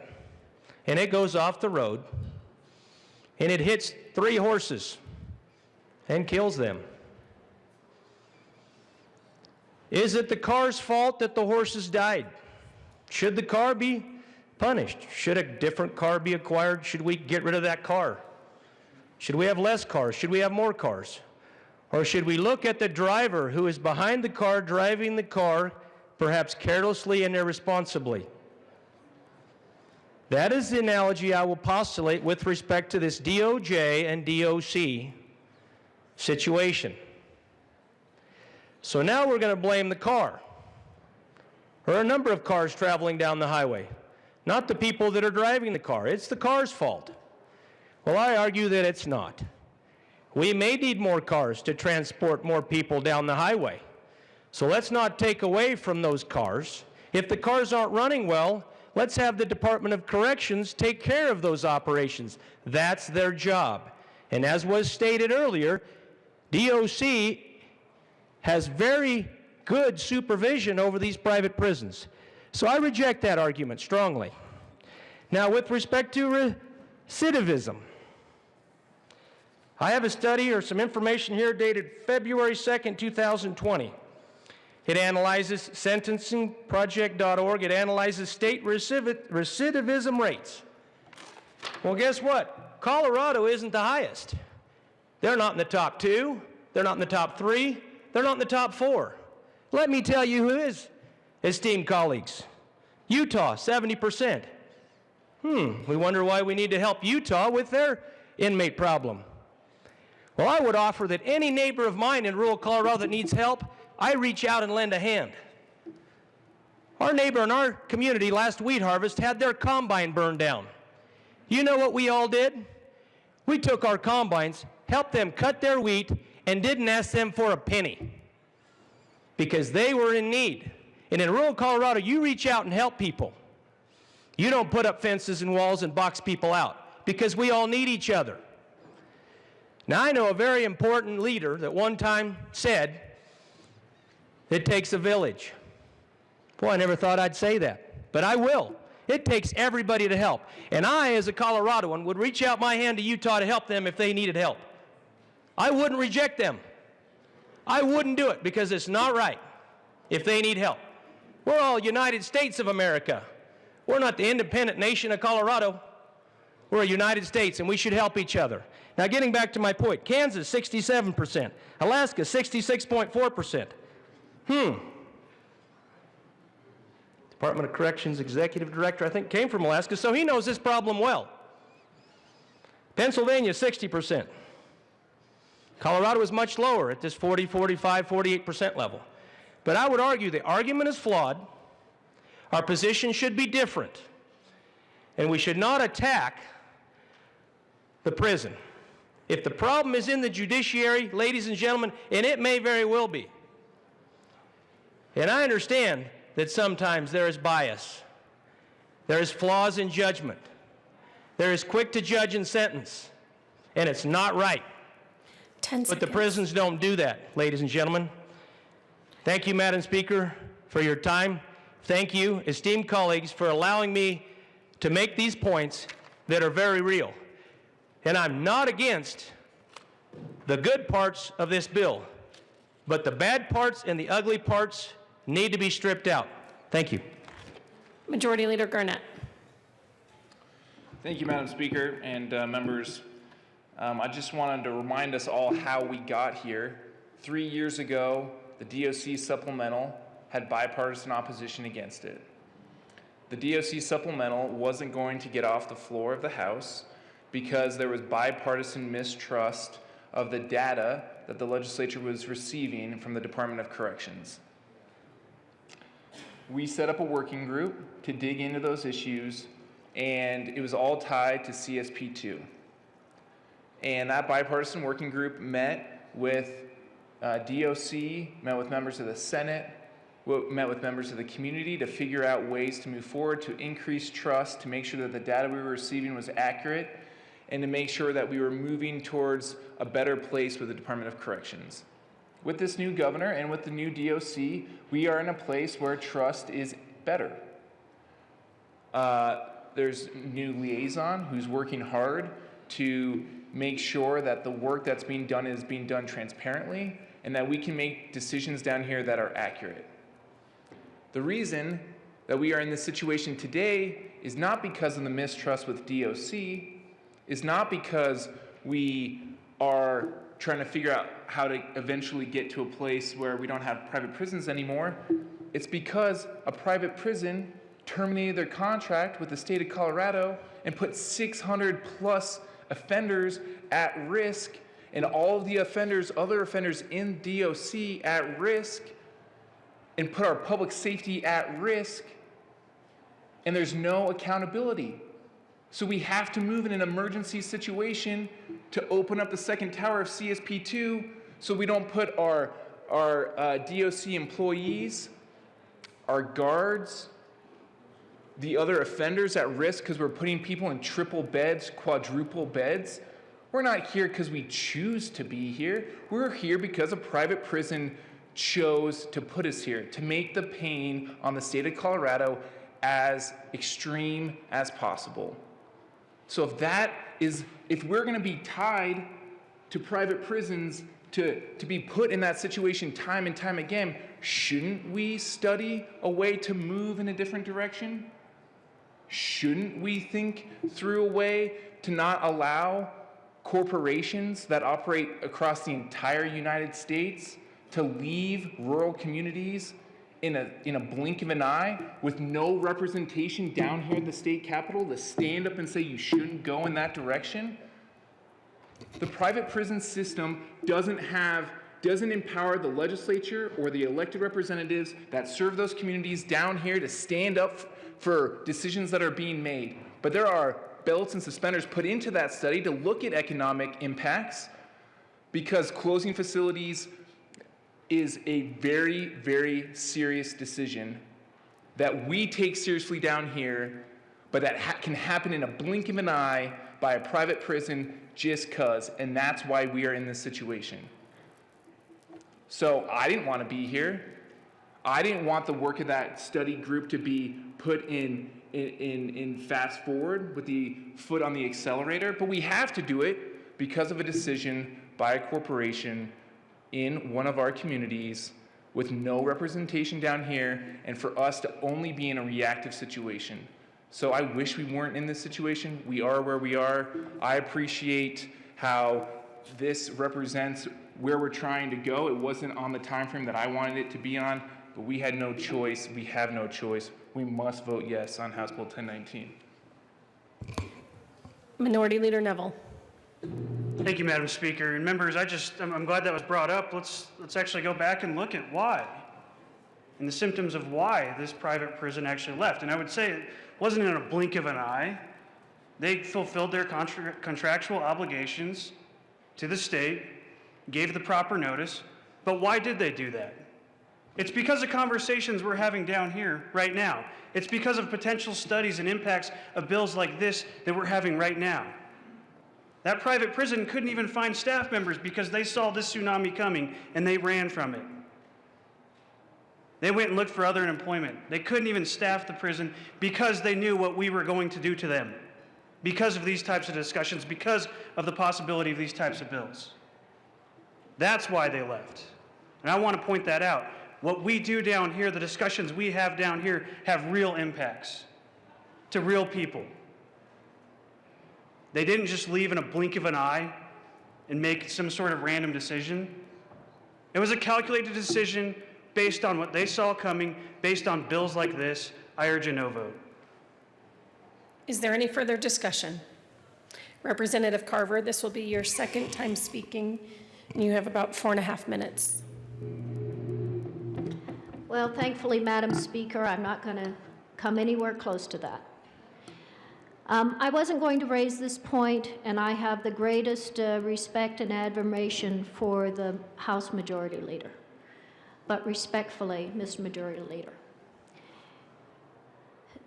and it goes off the road, and it hits 3 horses and kills them. Is it the car's fault that the horses died? Should the car be punished? Should a different car be acquired? Should we get rid of that car? Should we have less cars? Should we have more cars? Or should we look at the driver who is behind the car, driving the car, perhaps carelessly and irresponsibly? That is the analogy I will postulate with respect to this DOJ and DOC situation. So now we're going to blame the car, or a number of cars traveling down the highway, not the people that are driving the car. It's the car's fault. Well, I argue that it's not. We may need more cars to transport more people down the highway. So let's not take away from those cars. If the cars aren't running well, let's have the Department of Corrections take care of those operations. That's their job. And as was stated earlier, DOC has very good supervision over these private prisons. So I reject that argument strongly. Now, with respect to recidivism, I have a study or some information here dated February 2nd, 2020. It analyzes sentencingproject.org. It analyzes state recidivism rates. Well, guess what? Colorado isn't the highest. They're not in the top 2. They're not in the top 3. They're not in the top 4. Let me tell you who is, esteemed colleagues. Utah, 70%. We wonder why we need to help Utah with their inmate problem. Well, I would offer that any neighbor of mine in rural Colorado that needs help, I reach out and lend a hand. Our neighbor in our community last wheat harvest had their combine burned down. You know what we all did? We took our combines, helped them cut their wheat, and didn't ask them for a penny because they were in need. And in rural Colorado, you reach out and help people. You don't put up fences and walls and box people out because we all need each other. Now, I know a very important leader that one time said, it takes a village. Boy, I never thought I'd say that, but I will. It takes everybody to help. And I, as a Coloradoan, would reach out my hand to Utah to help them if they needed help. I wouldn't reject them. I wouldn't do it because it's not right if they need help. We're all United States of America. We're not the independent nation of Colorado. We're a United States, and we should help each other. Now, getting back to my point, Kansas, 67%. Alaska, 66.4%. Department of Corrections Executive Director, I think, came from Alaska, so he knows this problem well. Pennsylvania, 60%. Colorado is much lower at this 40, 45, 48% level. But I would argue the argument is flawed. Our position should be different. And we should not attack the prison. If the problem is in the judiciary, ladies and gentlemen, and it may very well be, and I understand that sometimes there is bias, there is flaws in judgment, there is quick to judge and sentence, and it's not right. 10 seconds. But the prisons don't do that, ladies and gentlemen. Thank you, Madam Speaker, for your time. Thank you, esteemed colleagues, for allowing me to make these points that are very real. And I'm not against the good parts of this bill, but the bad parts and the ugly parts need to be stripped out. Thank you. Majority Leader Garnett. Thank you, Madam Speaker and members. I just wanted to remind us all how we got here. 3 years ago, the DOC supplemental had bipartisan opposition against it. The DOC supplemental wasn't going to get off the floor of the House because there was bipartisan mistrust of the data that the legislature was receiving from the Department of Corrections. We set up a working group to dig into those issues, and it was all tied to CSP2. And that bipartisan working group met with DOC, met with members of the Senate, met with members of the community to figure out ways to move forward, to increase trust, to make sure that the data we were receiving was accurate, and to make sure that we were moving towards a better place with the Department of Corrections. With this new governor and with the new DOC, we are in a place where trust is better. There's a new liaison who's working hard to make sure that the work that's being done is being done transparently and that we can make decisions down here that are accurate. The reason that we are in this situation today is not because of the mistrust with DOC, is not because we are trying to figure out how to eventually get to a place where we don't have private prisons anymore. It's because a private prison terminated their contract with the state of Colorado and put 600 plus offenders at risk, and all of the offenders, other offenders in DOC at risk, and put our public safety at risk, and there's no accountability. So we have to move in an emergency situation to open up the second tower of CSP2 so we don't put our DOC employees, our guards, the other offenders at risk because we're putting people in triple beds, quadruple beds. We're not here because we choose to be here. We're here because a private prison chose to put us here, to make the pain on the state of Colorado as extreme as possible. So if we're going to be tied to private prisons to be put in that situation time and time again, shouldn't we study a way to move in a different direction? Shouldn't we think through a way to not allow corporations that operate across the entire United States to leave rural communities in a blink of an eye with no representation down here at the state capitol to stand up and say you shouldn't go in that direction? The private prison system doesn't empower the legislature or the elected representatives that serve those communities down here to stand up for decisions that are being made. But there are belts and suspenders put into that study to look at economic impacts, because closing facilities is a very, very serious decision that we take seriously down here, but that can happen in a blink of an eye by a private prison just cause, and that's why we are in this situation. So I didn't want to be here. I didn't want the work of that study group to be put in fast forward with the foot on the accelerator, but we have to do it because of a decision by a corporation in one of our communities with no representation down here, and for us to only be in a reactive situation. So I wish we weren't in this situation. We are where we are. I appreciate how this represents where we're trying to go. It wasn't on the time frame that I wanted it to be on, but we had no choice. We have no choice. We must vote yes on House Bill 1019. Minority Leader Neville. Thank you, Madam Speaker. And members, I'm glad that was brought up. Let's actually go back and look at why and the symptoms of why this private prison actually left. And I would say it wasn't in a blink of an eye. They fulfilled their contractual obligations to the state, gave the proper notice. But why did they do that? It's because of conversations we're having down here right now. It's because of potential studies and impacts of bills like this that we're having right now. That private prison couldn't even find staff members because they saw this tsunami coming and they ran from it. They went and looked for other employment. They couldn't even staff the prison because they knew what we were going to do to them, because of these types of discussions, because of the possibility of these types of bills. That's why they left. And I want to point that out. What we do down here, the discussions we have down here, have real impacts to real people. They didn't just leave in a blink of an eye and make some sort of random decision. It was a calculated decision based on what they saw coming, based on bills like this. I urge a no vote. Is there any further discussion? Representative Carver, this will be your second time speaking, and you have about 4.5 minutes. Well, thankfully, Madam Speaker, I'm not going to come anywhere close to that. I wasn't going to raise this point, and I have the greatest respect and admiration for the House Majority Leader. But respectfully, Mr. Majority Leader,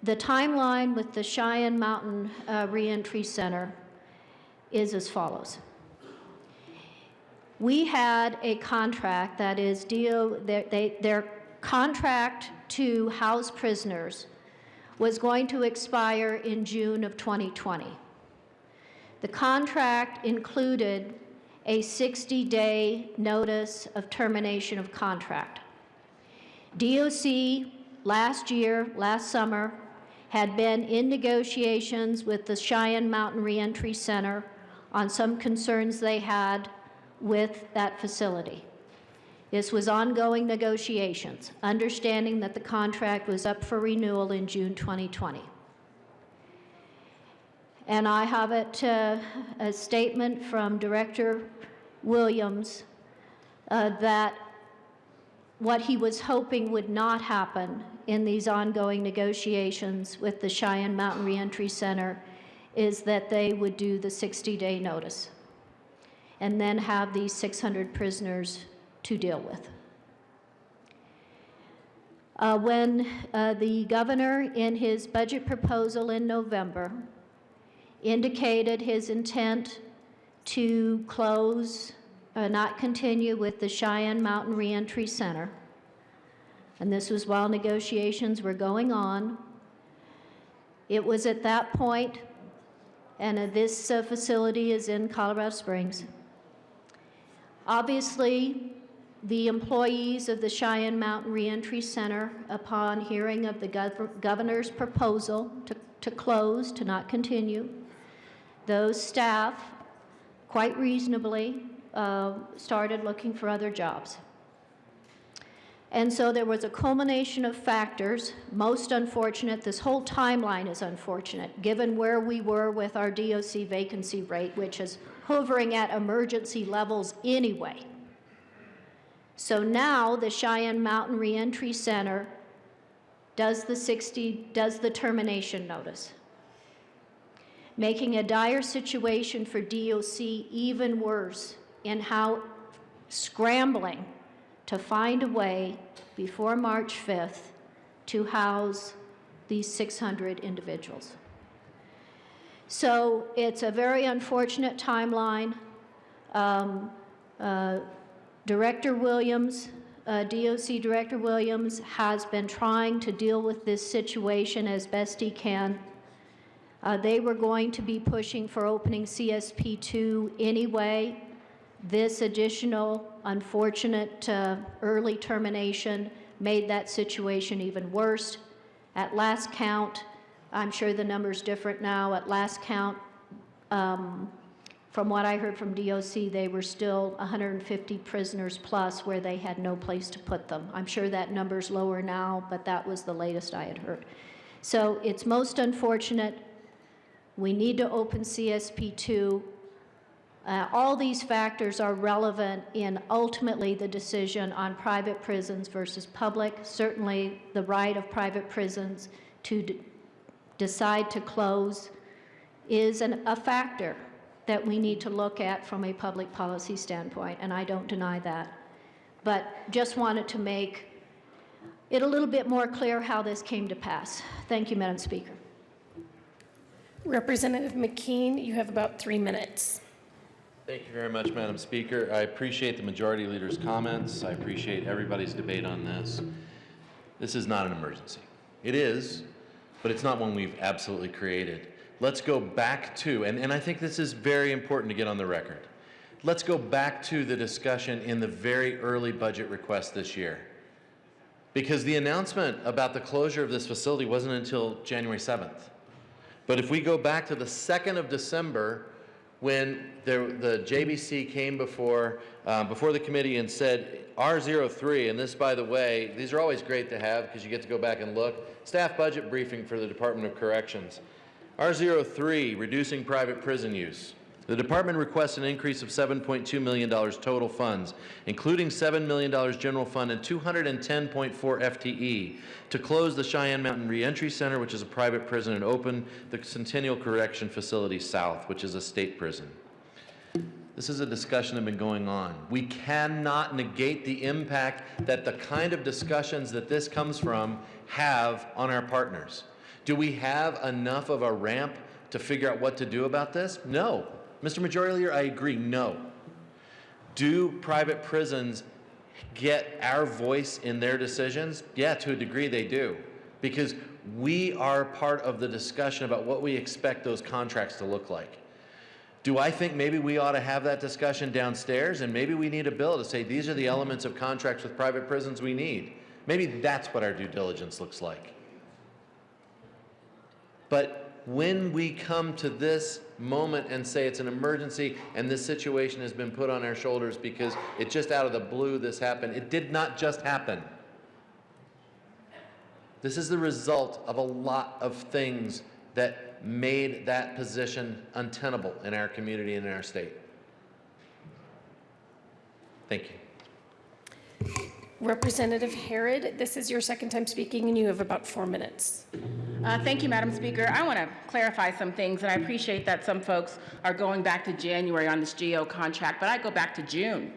the timeline with the Cheyenne Mountain Reentry Center is as follows. We had a contract that is their contract to house prisoners was going to expire in June of 2020. The contract included a 60-day notice of termination of contract. DOC last summer, had been in negotiations with the Cheyenne Mountain Reentry Center on some concerns they had with that facility. This was ongoing negotiations, understanding that the contract was up for renewal in June 2020. And I have a statement from Director Williams that what he was hoping would not happen in these ongoing negotiations with the Cheyenne Mountain Reentry Center is that they would do the 60-day notice and then have these 600 prisoners to deal with. When the governor, in his budget proposal in November, indicated his intent to close, not continue with the Cheyenne Mountain Reentry Center, and this was while negotiations were going on, it was at that point, and this facility is in Colorado Springs. Obviously, the employees of the Cheyenne Mountain Reentry Center, upon hearing of the governor's proposal to close, to not continue, those staff, quite reasonably, started looking for other jobs. And so there was a culmination of factors, most unfortunate. This whole timeline is unfortunate, given where we were with our DOC vacancy rate, which is hovering at emergency levels anyway. So now the Cheyenne Mountain Reentry Center does the termination notice, making a dire situation for DOC even worse in how scrambling to find a way before March 5th to house these 600 individuals. So it's a very unfortunate timeline. Director Williams, DOC Director Williams, has been trying to deal with this situation as best he can. They were going to be pushing for opening CSP2 anyway. This additional unfortunate early termination made that situation even worse. At last count, I'm sure the number's different now, at last count, from what I heard from DOC, they were still 150 prisoners plus where they had no place to put them. I'm sure that number's lower now, but that was the latest I had heard. So it's most unfortunate. We need to open CSP2. All these factors are relevant in ultimately the decision on private prisons versus public. Certainly the right of private prisons to decide to close is a factor that we need to look at from a public policy standpoint, and I don't deny that. But just wanted to make it a little bit more clear how this came to pass. Thank you, Madam Speaker. Representative McKean, you have about 3 minutes. Thank you very much, Madam Speaker. I appreciate the Majority Leader's comments. I appreciate everybody's debate on this. This is not an emergency. It is, but it's not one we've absolutely created. Let's go back to, and I think this is very important to get on the record. Let's go back to the discussion in the very early budget request this year. Because the announcement about the closure of this facility wasn't until January 7th. But if we go back to the 2nd of December, when the JBC came before the committee and said R03, and this, by the way, these are always great to have because you get to go back and look, staff budget briefing for the Department of Corrections. R03, reducing private prison use. The department requests an increase of $7.2 million total funds, including $7 million general fund and 210.4 FTE to close the Cheyenne Mountain Reentry Center, which is a private prison, and open the Centennial Correction Facility South, which is a state prison. This is a discussion that's been going on. We cannot negate the impact that the kind of discussions that this comes from have on our partners. Do we have enough of a ramp to figure out what to do about this? No. Mr. Majority Leader, I agree, no. Do private prisons get our voice in their decisions? Yeah, to a degree they do, because we are part of the discussion about what we expect those contracts to look like. Do I think maybe we ought to have that discussion downstairs, and maybe we need a bill to say these are the elements of contracts with private prisons we need? Maybe that's what our due diligence looks like. But when we come to this moment and say it's an emergency and this situation has been put on our shoulders because it just out of the blue this happened, it did not just happen. This is the result of a lot of things that made that position untenable in our community and in our state. Thank you. Representative Herod, this is your second time speaking, and you have about 4 minutes. Thank you, Madam Speaker. I want to clarify some things, and I appreciate that some folks are going back to January on this GO contract, but I go back to June.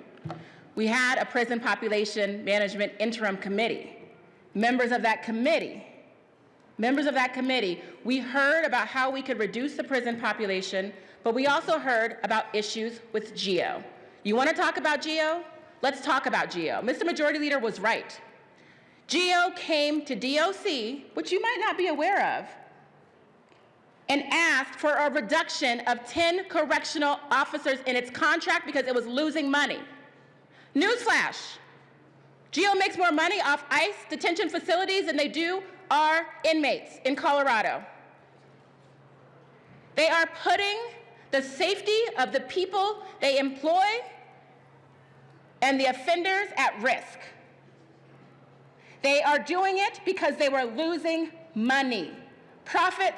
We had a prison population management interim committee. Members of that committee, we heard about how we could reduce the prison population, but we also heard about issues with GO. You want to talk about GO? Let's talk about GO. Mr. Majority Leader was right. GO came to DOC, which you might not be aware of, and asked for a reduction of 10 correctional officers in its contract because it was losing money. Newsflash, GO makes more money off ICE detention facilities than they do our inmates in Colorado. They are putting the safety of the people they employ and the offenders at risk. They are doing it because they were losing money. Profit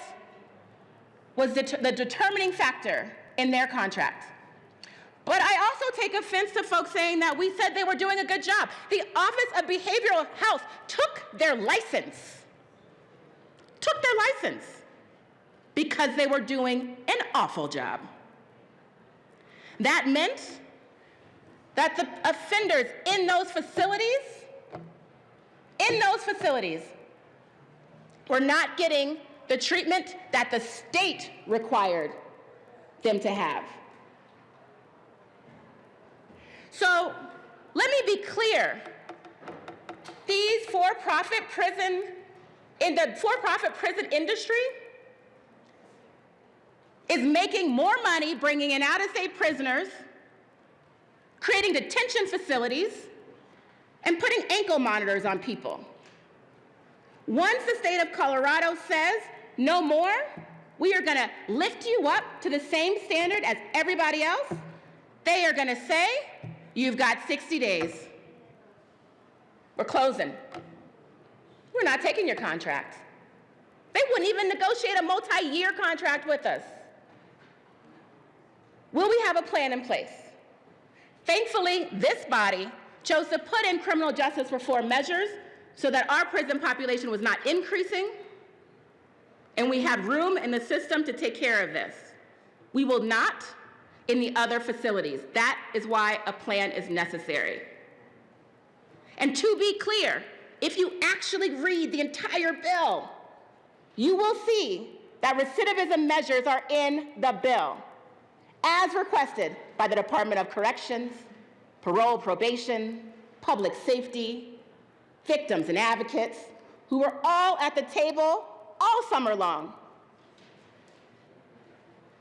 was the determining factor in their contract. But I also take offense to folks saying that we said they were doing a good job. The Office of Behavioral Health took their license because they were doing an awful job. That meant that the offenders in those facilities were not getting the treatment that the state required them to have. So let me be clear. These for-profit prison industry is making more money bringing in out-of-state prisoners, creating detention facilities, and putting ankle monitors on people. Once the state of Colorado says, no more, we are gonna lift you up to the same standard as everybody else, they are gonna say, you've got 60 days. We're closing. We're not taking your contract. They wouldn't even negotiate a multi-year contract with us. Will we have a plan in place? Thankfully, this body chose to put in criminal justice reform measures so that our prison population was not increasing, and we had room in the system to take care of this. We will not in the other facilities. That is why a plan is necessary. And to be clear, if you actually read the entire bill, you will see that recidivism measures are in the bill, as requested by the Department of Corrections, parole, probation, public safety, victims and advocates, who were all at the table all summer long,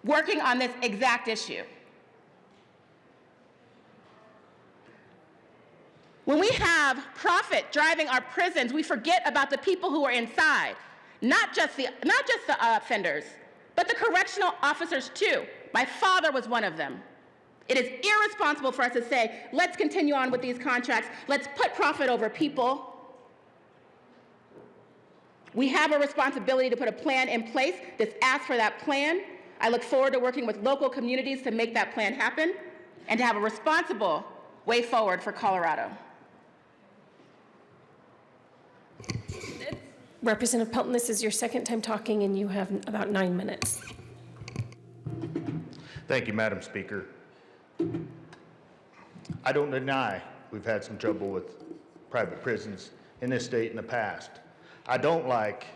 working on this exact issue. When we have profit driving our prisons, we forget about the people who are inside, not just the offenders, but the correctional officers too. My father was one of them. It is irresponsible for us to say, let's continue on with these contracts. Let's put profit over people. We have a responsibility to put a plan in place. Just ask for that plan. I look forward to working with local communities to make that plan happen and to have a responsible way forward for Colorado. Representative Pelton, this is your second time talking, and you have about 9 minutes. Thank you, Madam Speaker. I don't deny we've had some trouble with private prisons in this state in the past. I don't like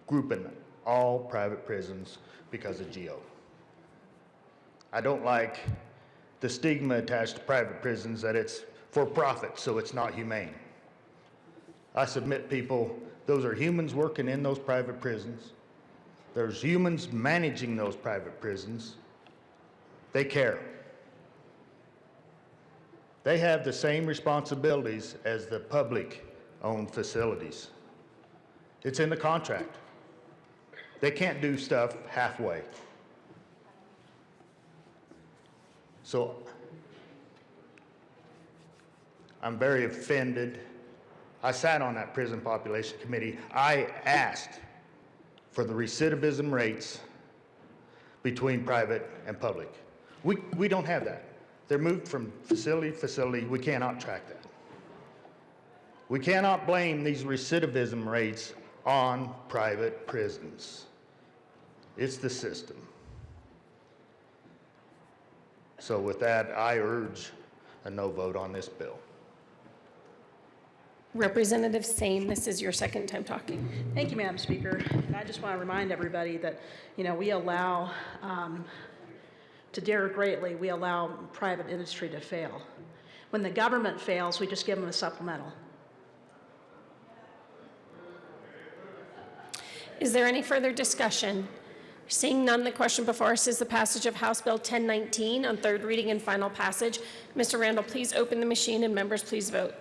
grouping all private prisons because of GEO. I don't like the stigma attached to private prisons that it's for profit, so it's not humane. I submit people, those are humans working in those private prisons. There's humans managing those private prisons. They care. They have the same responsibilities as the public-owned facilities. It's in the contract. They can't do stuff halfway. So I'm very offended. I sat on that prison population committee. I asked for the recidivism rates between private and public. We don't have that. They're moved from facility to facility. We cannot track that. We cannot blame these recidivism rates on private prisons. It's the system. So with that, I urge a no vote on this bill. Representative Sane, this is your second time talking. Thank you, Madam Speaker. And I just want to remind everybody that, we allow, to dare greatly, we allow private industry to fail. When the government fails, we just give them a supplemental. Is there any further discussion? Seeing none, the question before us is the passage of House Bill 1019 on third reading and final passage. Mr. Randall, please open the machine, and members, please vote.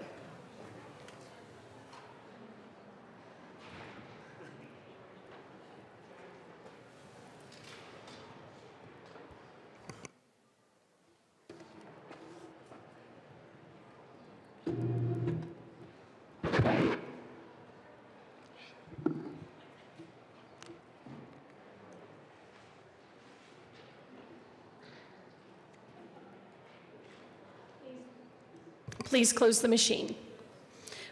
Please close the machine.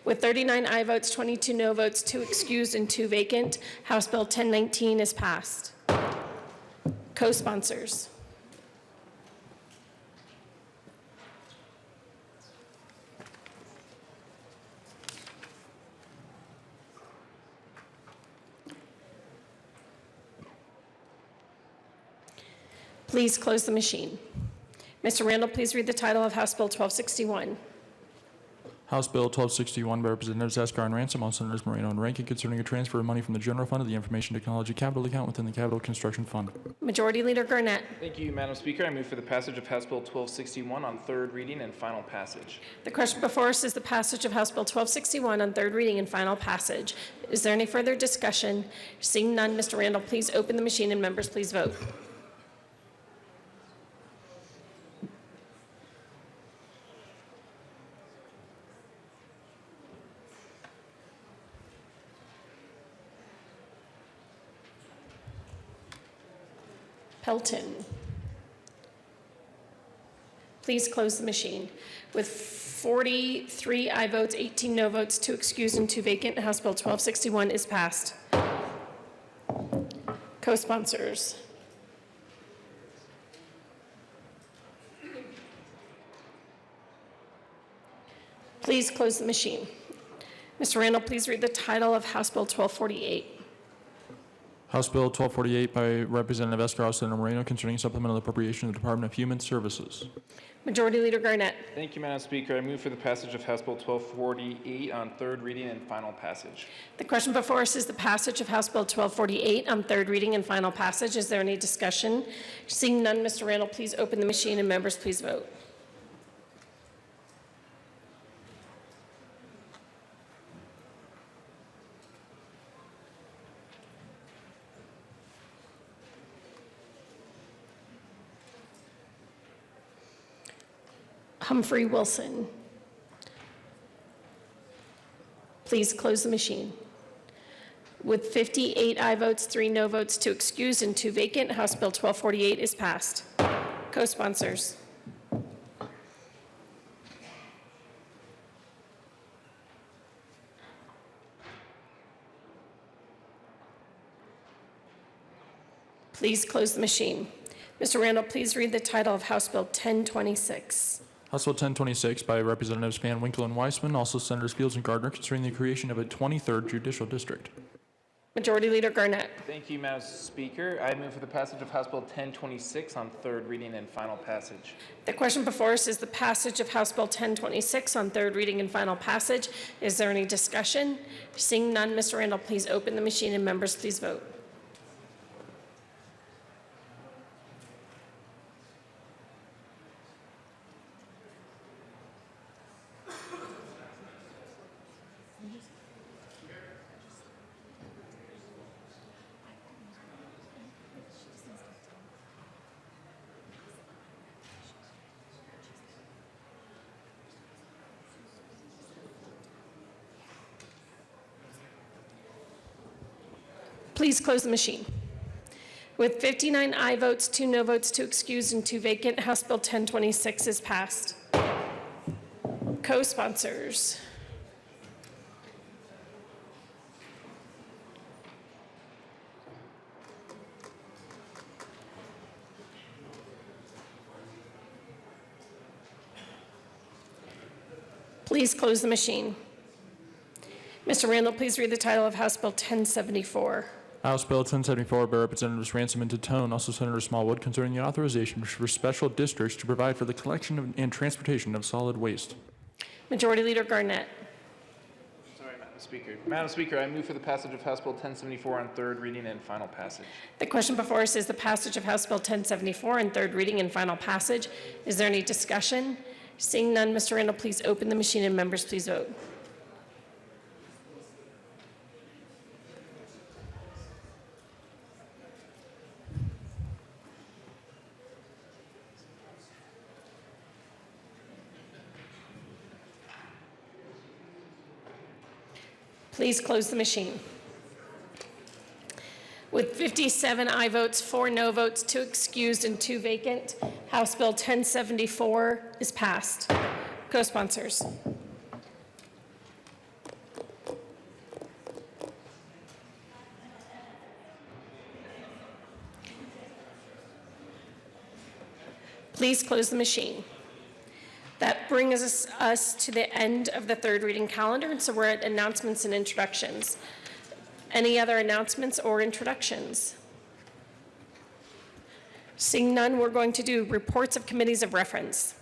With 39 aye votes, 22 no votes, 2 excused, and 2 vacant, House Bill 1019 is passed. Co-sponsors. Please close the machine. Mr. Randall, please read the title of House Bill 1261. House Bill 1261 by Representatives Askar and Ransom, all Senators Moreno and Rankin, concerning a transfer of money from the general fund to the Information Technology Capital Account within the Capital Construction Fund. Majority Leader Garnett. Thank you, Madam Speaker. I move for the passage of House Bill 1261 on third reading and final passage. The question before us is the passage of House Bill 1261 on third reading and final passage. Is there any further discussion? Seeing none, Mr. Randall, please open the machine, and members, please vote. Pelton. Please close the machine. With 43 aye votes, 18 no votes, 2 excused, and 2 vacant, House Bill 1261 is passed. Co-sponsors. Please close the machine. Mr. Randall, please read the title of House Bill 1248. House Bill 1248 by Representative Askar, Senator Moreno, concerning supplemental appropriation of the Department of Human Services. Majority Leader Garnett. Thank you, Madam Speaker. I move for the passage of House Bill 1248 on third reading and final passage. The question before us is the passage of House Bill 1248 on third reading and final passage. Is there any discussion? Seeing none, Mr. Randall, please open the machine, and members, please vote. Humphrey Wilson. Please close the machine. With 58 aye votes, 3 no votes, 2 excused, and 2 vacant, House Bill 1248 is passed. Co-sponsors. Please close the machine. Mr. Randall, please read the title of House Bill 1026. House Bill 1026 by Representatives Van Winkle and Weissman, also Senators Fields and Gardner, concerning the creation of a 23rd Judicial District. Majority Leader Garnett. Thank you, Madam Speaker. I move for the passage of House Bill 1026 on third reading and final passage. The question before us is the passage of House Bill 1026 on third reading and final passage. Is there any discussion? Seeing none, Mr. Randall, please open the machine and members please vote. Please close the machine. With 59 aye votes, 2 no votes, 2 excused, and 2 vacant, House Bill 1026 is passed. Co-sponsors. Please close the machine. Mr. Randall, please read the title of House Bill 1074. House Bill 1074 by Representatives Ransom and Titone, also Senator Smallwood, concerning the authorization for special districts to provide for the collection and transportation of solid waste. Majority Leader Garnett. Sorry, Madam Speaker. Madam Speaker, I move for the passage of House Bill 1074 on third reading and final passage. The question before us is the passage of House Bill 1074 on third reading and final passage. Is there any discussion? Seeing none, Mr. Randall, please open the machine and members please vote. Please close the machine. With 57 aye votes, 4 no votes, 2 excused, and 2 vacant, House Bill 1074 is passed. Co-sponsors. Please close the machine. That brings us to the end of the third reading calendar, and so we're at announcements and introductions. Any other announcements or introductions? Seeing none, we're going to do reports of committees of reference.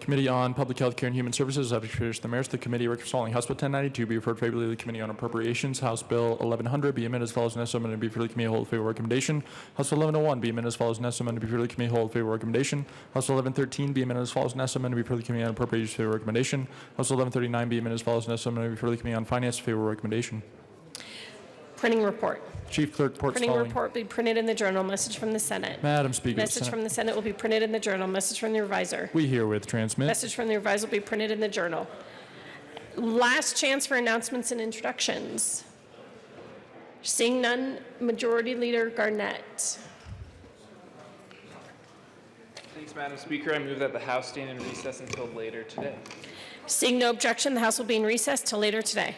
Committee on Public Health Care and Human Services, I've introduced the merits of the committee reconciling House Bill 1092 be referred favorably to the Committee on Appropriations. House Bill 1100 be amended as follows, and amended be referred to the Committee hold favorable recommendation. House Bill 1101 be amended as follows, and amended be referred to the Committee hold favorable recommendation. House Bill 1113 be amended as follows, and amended be referred to the Committee on Appropriations favorable recommendation. House Bill 1139 be amended as follows, and amended be referred to the Committee on Finance favorable recommendation. Printing report. Chief Clerk, reports Printing following. report will be printed in the journal. Message from the Senate. Madam Speaker, Message Senate- from the Senate will be printed in the journal. Message from the reviser. We herewith transmit. Message from the reviser will be printed in the journal. Last chance for announcements and introductions. Seeing none, Majority Leader Garnett. Thanks, Madam Speaker. I move that the House stand in recess until later today. Seeing no objection, the House will be in recess till later today.